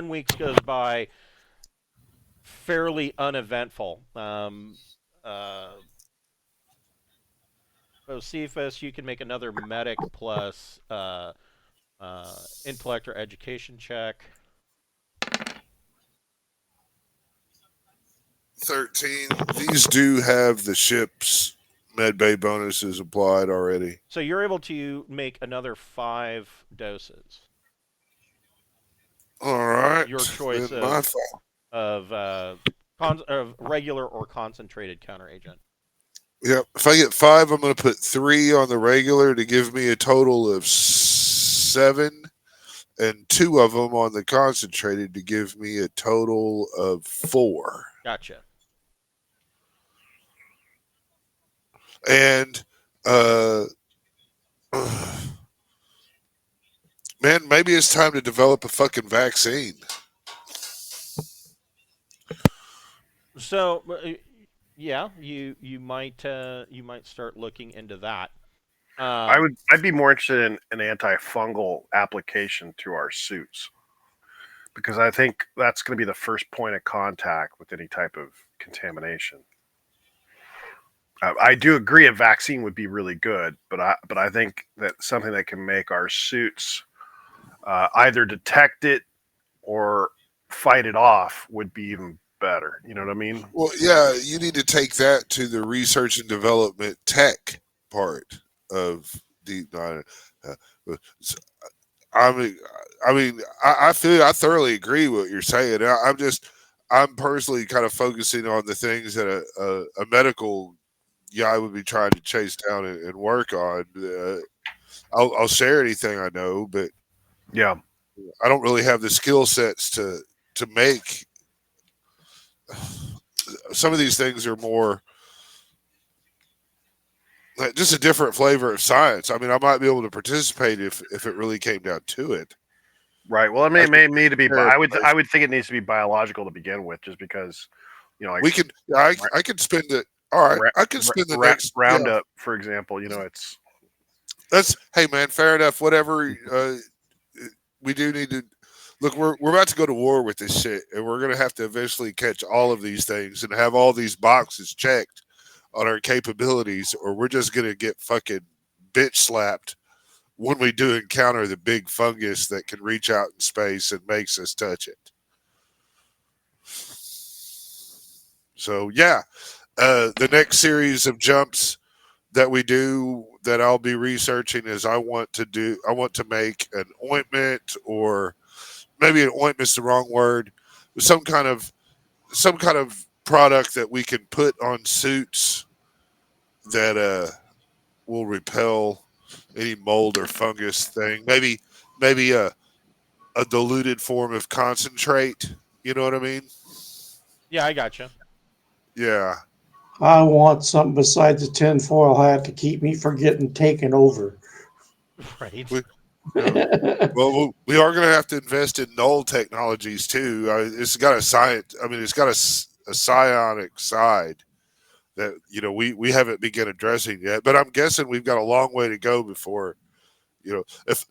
Speaker 2: weeks goes by fairly uneventful. Josephus, you can make another medic plus intellect or education check.
Speaker 1: 13. These do have the ship's med bay bonuses applied already.
Speaker 2: So you're able to make another 5 doses.
Speaker 1: All right.
Speaker 2: Your choice
Speaker 1: Then my
Speaker 2: of regular or concentrated counteragent.
Speaker 1: Yep. If I get 5, I'm going to put 3 on the regular to give me a total of 7, and 2 of them on the concentrated to give me a total of 4.
Speaker 2: Gotcha.
Speaker 1: And man, maybe it's time to develop a fucking vaccine.
Speaker 2: So, yeah, you might start looking into that.
Speaker 3: I'd be more interested in an antifungal application to our suits, because I think that's going to be the first point of contact with any type of contamination. I do agree a vaccine would be really good, but I think that something that can make our suits either detect it or fight it off would be even better. You know what I mean?
Speaker 1: Well, yeah, you need to take that to the research and development tech part of Deepnight. I mean, I feel I thoroughly agree with what you're saying. I'm personally kind of focusing on the things that a medical guy would be trying to chase down and work on. I'll share anything I know, but
Speaker 3: Yeah.
Speaker 1: I don't really have the skill sets to make. Some of these things are more just a different flavor of science. I mean, I might be able to participate if it really came down to it.
Speaker 3: Right. Well, it may need to be. I would think it needs to be biological to begin with, just because, like
Speaker 1: we could. I could spend it. All right, I could spend the next
Speaker 3: Roundup, for example. It's
Speaker 1: that's hey man, fair enough. Whatever. We do need to look. We're about to go to war with this shit, and we're gonna have to eventually catch all of these things and have all these boxes checked on our capabilities, or we're just gonna get fucking bitch slapped when we do encounter the big fungus that can reach out in space and makes us touch it. So yeah, the next series of jumps that we do that I'll be researching is I want to make an ointment, or maybe an ointment's the wrong word, some kind of product that we can put on suits that will repel any mold or fungus thing. Maybe a diluted form of concentrate. You know what I mean?
Speaker 2: Yeah, I gotcha.
Speaker 1: Yeah.
Speaker 4: I want something besides a tinfoil hat to keep me from getting taken over.
Speaker 2: Right.
Speaker 1: Well, we are going to have to invest in null technologies too. It's got a science. I mean, it's got a psionic side that we haven't begun addressing yet. But I'm guessing we've got a long way to go before if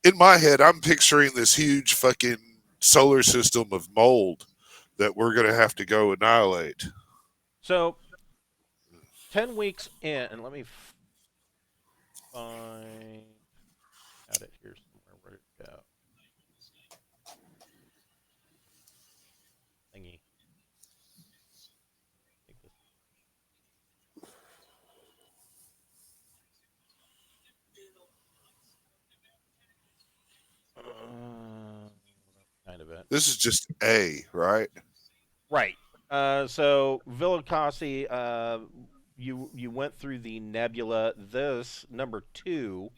Speaker 1: in my head I'm picturing this huge fucking solar system of mold that we're going to have to go annihilate.
Speaker 2: So 10 weeks in, and let me find had it here somewhere. Where did it go? Thingy. Kind of it.
Speaker 1: This is just A, right?
Speaker 2: Right. So Villicossi, you went through the nebula. This number 2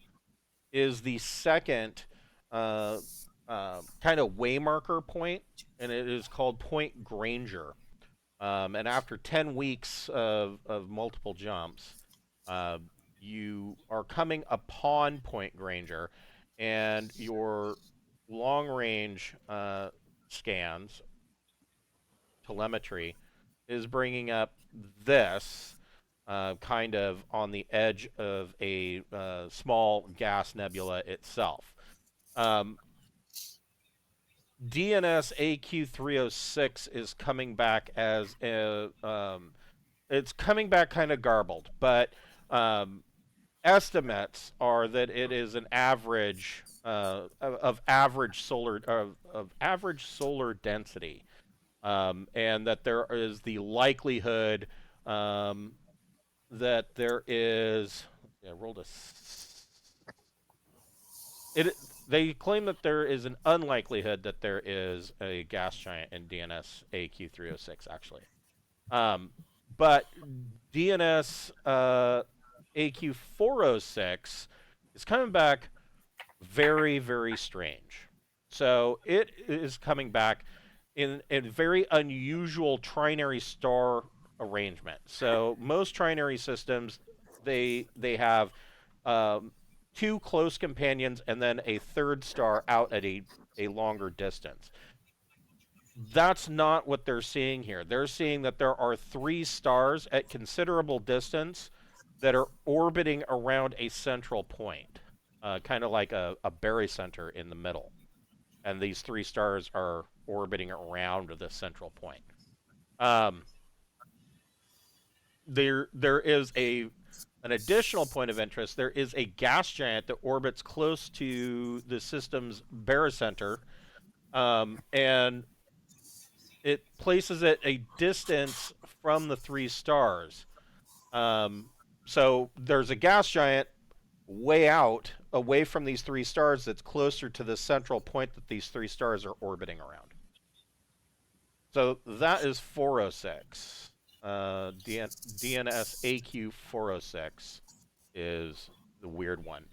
Speaker 2: is the second kind of waymarker point, and it is called Point Granger. And after 10 weeks of multiple jumps, you are coming upon Point Granger, and your long range scans, telemetry, is bringing up this. kind of on the edge of a small gas nebula itself. DNS AQ306 is coming back as a, it's coming back kind of garbled, but estimates are that it is an average of average solar density, and that there is the likelihood that there is. Yeah, I rolled a. It. They claim that there is an unlikelihood that there is a gas giant in DNS AQ306 actually, but DNS AQ406 is coming back very, very strange. So it is coming back in a very unusual trinary star arrangement. So most trinary systems, they have two close companions and then a third star out at a longer distance. That's not what they're seeing here. They're seeing that there are three stars at considerable distance that are orbiting around a central point, kind of like a barycenter in the middle. And these three stars are orbiting around the central point. There is an additional point of interest. There is a gas giant that orbits close to the system's barycenter, and it places it a distance from the three stars. So there's a gas giant way out, away from these three stars, that's closer to the central point that these three stars are orbiting around. So that is 406. DNS AQ 406 is the weird one.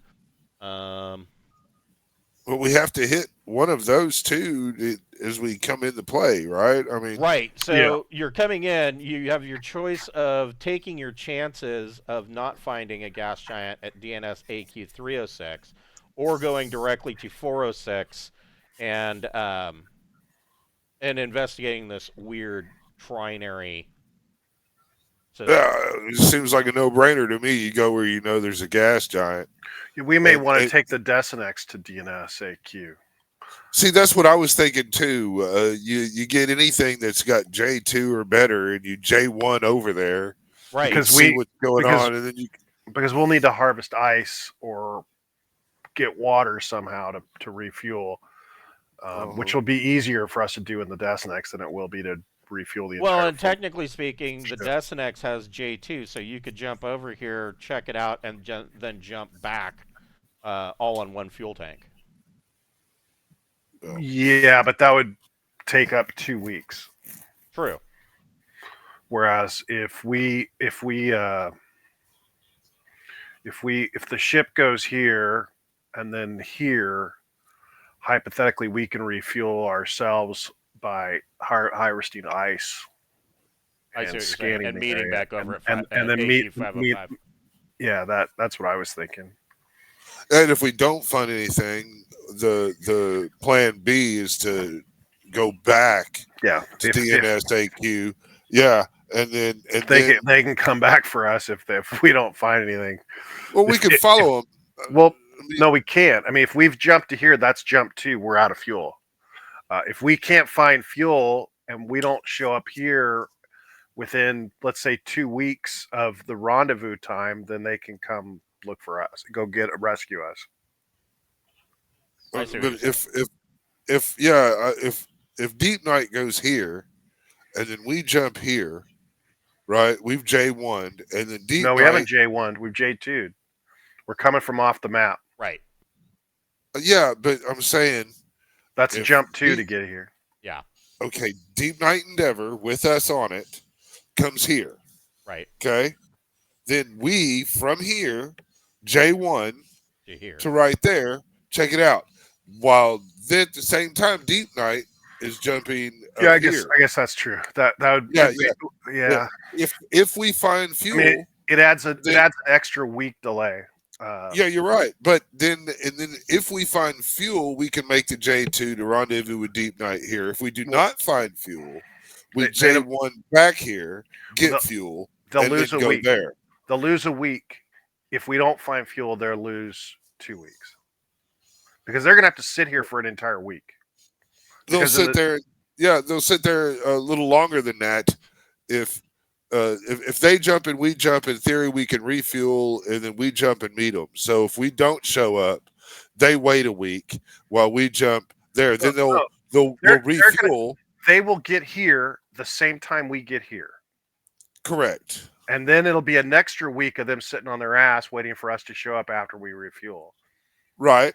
Speaker 1: Well, we have to hit one of those two as we come into play, right? I mean,
Speaker 2: right. So you're coming in, you have your choice of taking your chances of not finding a gas giant at DNS AQ 306, or going directly to 406 and investigating this weird trinary system.
Speaker 1: it seems like a no-brainer to me. You go where you know there's a gas giant.
Speaker 3: We may want to take the Desinex to DNS AQ.
Speaker 1: See, that's what I was thinking too. You get anything that's got J2 or better, and you J1 over there,
Speaker 2: right?
Speaker 1: Because see what's going on, and then
Speaker 3: because we'll need to harvest ice or get water somehow to refuel, which will be easier for us to do in the Desinex than it will be to refuel the.
Speaker 2: Well, and technically speaking, the Desinex has J2, so you could jump over here, check it out, and then jump back, all on one fuel tank.
Speaker 3: Yeah, but that would take up 2 weeks.
Speaker 2: True.
Speaker 3: Whereas if the ship goes here and then here, hypothetically we can refuel ourselves by harvesting ice
Speaker 2: and
Speaker 3: scanning
Speaker 2: and meeting back over
Speaker 3: and then meet. Yeah, that's what I was thinking.
Speaker 1: And if we don't find anything, the plan B is to go back to DNSAQ. Yeah, and then
Speaker 3: they can come back for us if we don't find anything.
Speaker 1: Well, we can follow them.
Speaker 3: Well, no, we can't. I mean, if we've jumped to here, that's jump 2. We're out of fuel. If we can't find fuel and we don't show up here within, let's say, 2 weeks of the rendezvous time, then they can come look for us, go rescue us.
Speaker 1: But if Deepnight goes here, and then we jump here, right? We've J1'd, and then Deepnight.
Speaker 3: No, we haven't J1'd. We've J2'd. We're coming from off the map.
Speaker 2: Right.
Speaker 1: Yeah, but I'm saying
Speaker 3: that's jump 2 to get here.
Speaker 2: Yeah.
Speaker 1: Okay, Deepnight Endeavor with us on it comes here.
Speaker 2: Right.
Speaker 1: Okay. Then we from here J1
Speaker 2: to
Speaker 1: right there. Check it out. While then at the same time, Deepnight is jumping.
Speaker 3: Yeah, I guess that's true. That would. Yeah.
Speaker 1: If we find fuel,
Speaker 3: I mean, it adds an extra week delay.
Speaker 1: Yeah, you're right. But then if we find fuel, we can make the J2 to rendezvous with Deepnight here. If we do not find fuel, we J1 back here, get fuel.
Speaker 3: They'll lose a week.
Speaker 1: There.
Speaker 3: They'll lose a week. If we don't find fuel, they'll lose 2 weeks because they're gonna have to sit here for an entire week.
Speaker 1: They'll
Speaker 3: Because of
Speaker 1: sit
Speaker 3: the
Speaker 1: there. Yeah, they'll sit there a little longer than that. If if they jump and we jump, in theory, we can refuel and then we jump and meet them. So if we don't show up, they wait a week while we jump there.
Speaker 3: no,
Speaker 1: Then they'll
Speaker 3: no,
Speaker 1: they'll
Speaker 3: they're
Speaker 1: we'll
Speaker 3: gonna
Speaker 1: refuel.
Speaker 3: they will get here the same time we get here.
Speaker 1: Correct.
Speaker 3: And then it'll be an extra week of them sitting on their ass waiting for us to show up after we refuel.
Speaker 1: Right.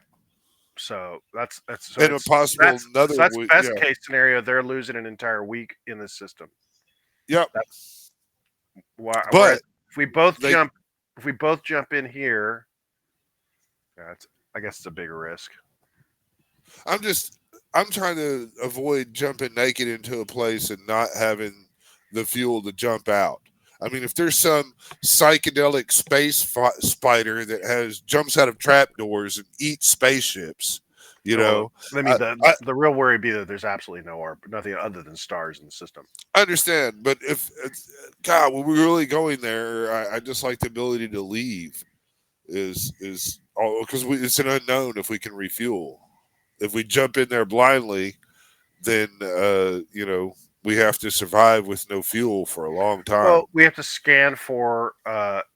Speaker 3: So that's
Speaker 1: And a possible another
Speaker 3: that's
Speaker 1: week.
Speaker 3: best
Speaker 1: Yeah.
Speaker 3: case scenario. They're losing an entire week in this system.
Speaker 1: Yep.
Speaker 3: Whereas
Speaker 1: But
Speaker 3: if we both
Speaker 1: they-
Speaker 3: jump in here, I guess it's a bigger risk.
Speaker 1: I'm trying to avoid jumping naked into a place and not having the fuel to jump out. I mean, if there's some psychedelic space spider that jumps out of trapdoors and eats spaceships, you know,
Speaker 3: I mean, the real worry would be that there's absolutely nothing other than stars in the system.
Speaker 1: I understand. But if God, when we're really going there, I just like the ability to leave. Is because it's an unknown if we can refuel. If we jump in there blindly, then we have to survive with no fuel for a long time.
Speaker 3: Well, we have to scan for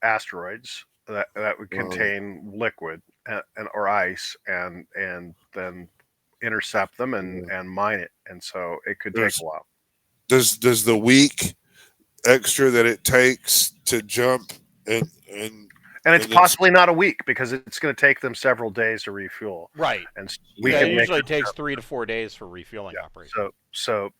Speaker 3: asteroids that would contain liquid or ice, and then intercept them and mine it. And so it could take a while.
Speaker 1: Does the week extra that it takes to jump and
Speaker 3: it's possibly not a week because it's going to take them several days to refuel.
Speaker 2: Right.
Speaker 3: And
Speaker 2: it usually takes 3 to 4 days for refueling operation.
Speaker 3: So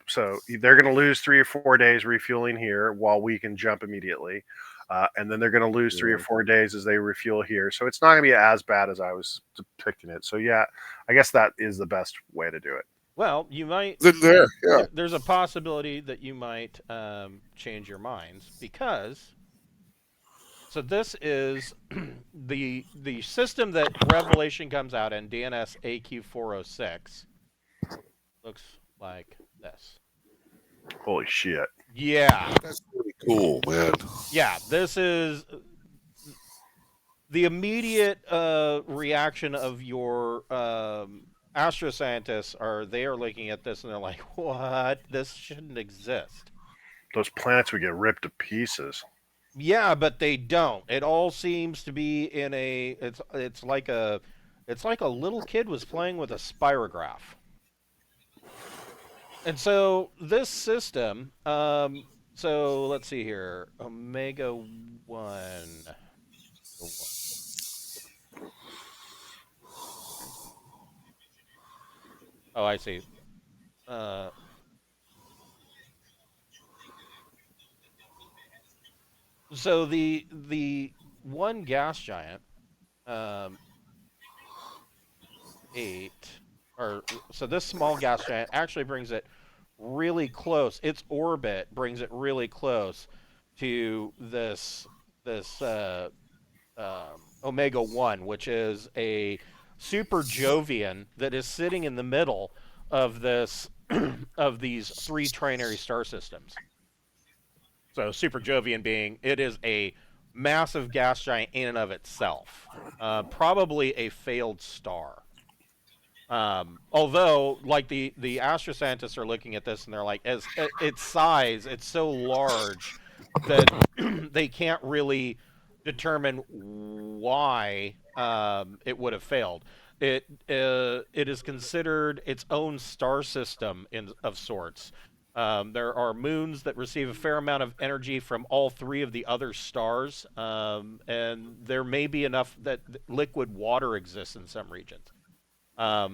Speaker 3: they're going to lose 3 or 4 days refueling here while we can jump immediately. And then they're going to lose 3 or 4 days as they refuel here. So it's not going to be as bad as I was depicting it. So yeah, I guess that is the best way to do it.
Speaker 2: Well, you might. There's a possibility that you might change your minds because. So this is the system that Revelation comes out in, DNS AQ406. Looks like this.
Speaker 3: Holy shit.
Speaker 2: Yeah.
Speaker 1: That's pretty cool, man.
Speaker 2: Yeah, this is the immediate reaction of your astroscientists they are looking at this and they're like, what? This shouldn't exist.
Speaker 3: Those planets would get ripped to pieces.
Speaker 2: Yeah, but they don't. It all seems to be in it's like a little kid was playing with a spirograph. And so this system, so let's see here, Omega 1. Oh, I see. So the one gas giant, 8, so this small gas giant actually brings it really close. Its orbit brings it really close to this Omega 1, which is a super Jovian that is sitting in the middle of this of these 3 trinary star systems. So Super Jovian being, it is a massive gas giant in and of itself. Probably a failed star. Although, like the astroscientists are looking at this and they're like, as its size, it's so large that they can't really determine why it would have failed. It is considered its own star system of sorts. There are moons that receive a fair amount of energy from all 3 of the other stars, and there may be enough that liquid water exists in some regions. But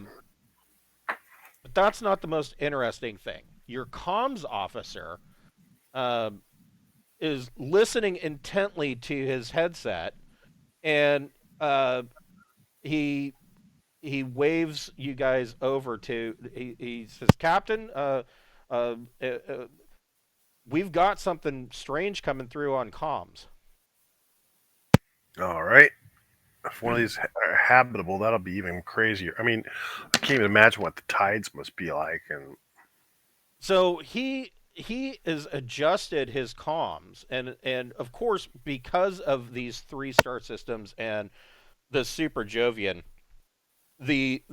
Speaker 2: that's not the most interesting thing. Your comms officer is listening intently to his headset, and he waves you guys over to. He says, "Captain, we've got something strange coming through on comms."
Speaker 3: All right. If one of these are habitable, that'll be even crazier. I mean, I can't even imagine what the tides must be like. And
Speaker 2: so he he has adjusted his comms, and of course, because of these 3-star systems and the Super Jovian, the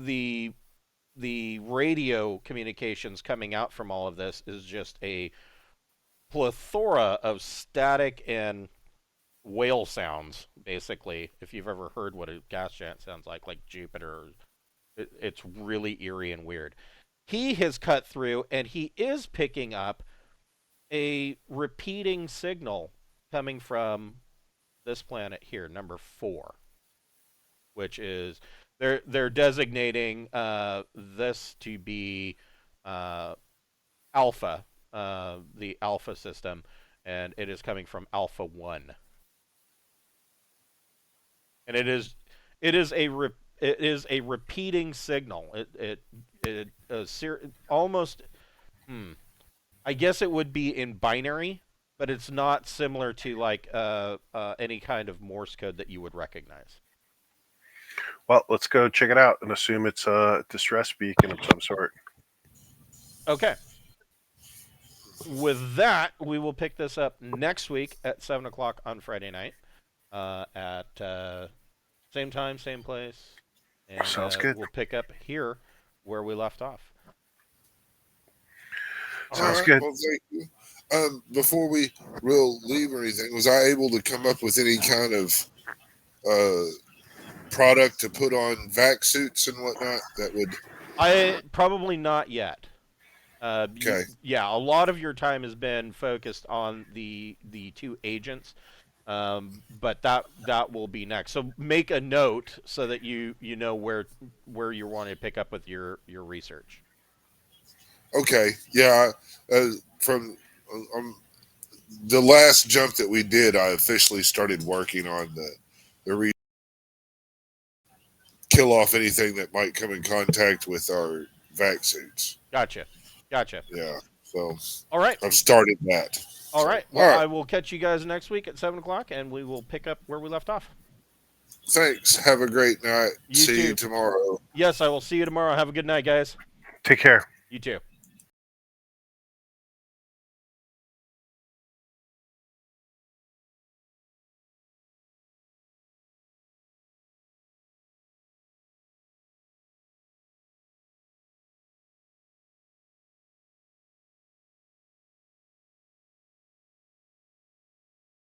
Speaker 2: the radio communications coming out from all of this is just a plethora of static and whale sounds, basically. If you've ever heard what a gas giant sounds like Jupiter, it's really eerie and weird. He has cut through, and he is picking up a repeating signal coming from this planet here, number 4, which is they're designating this to be Alpha, the Alpha system, and it is coming from Alpha 1. And it is a repeating signal. It almost I guess it would be in binary, but it's not similar to like any kind of Morse code that you would recognize.
Speaker 3: Well, let's go check it out and assume it's a distress beacon of some sort.
Speaker 2: Okay. With that, we will pick this up next week at 7 o'clock on Friday night at same time, same place. And,
Speaker 3: Sounds good.
Speaker 2: We'll pick up here where we left off.
Speaker 3: Sounds good.
Speaker 1: Well, thank you. Before we will leave or anything, was I able to come up with any kind of product to put on vac suits and whatnot that would?
Speaker 2: I probably not yet.
Speaker 1: Okay.
Speaker 2: Yeah, a lot of your time has been focused on the 2 agents, but that will be next. So make a note so that you know where you want to pick up with your research.
Speaker 1: Okay. Yeah. From the last jump that we did, I officially started working on the kill off anything that might come in contact with our vac suits.
Speaker 2: Gotcha.
Speaker 1: Yeah. So.
Speaker 2: All right.
Speaker 1: I've started that.
Speaker 2: All right.
Speaker 1: All
Speaker 2: Well,
Speaker 1: right.
Speaker 2: I will catch you guys next week at 7 o'clock, and we will pick up where we left off.
Speaker 1: Thanks. Have a great night.
Speaker 2: You
Speaker 1: See
Speaker 2: too.
Speaker 1: you tomorrow.
Speaker 2: Yes, I will see you tomorrow. Have a good night, guys.
Speaker 3: Take care.
Speaker 2: You too.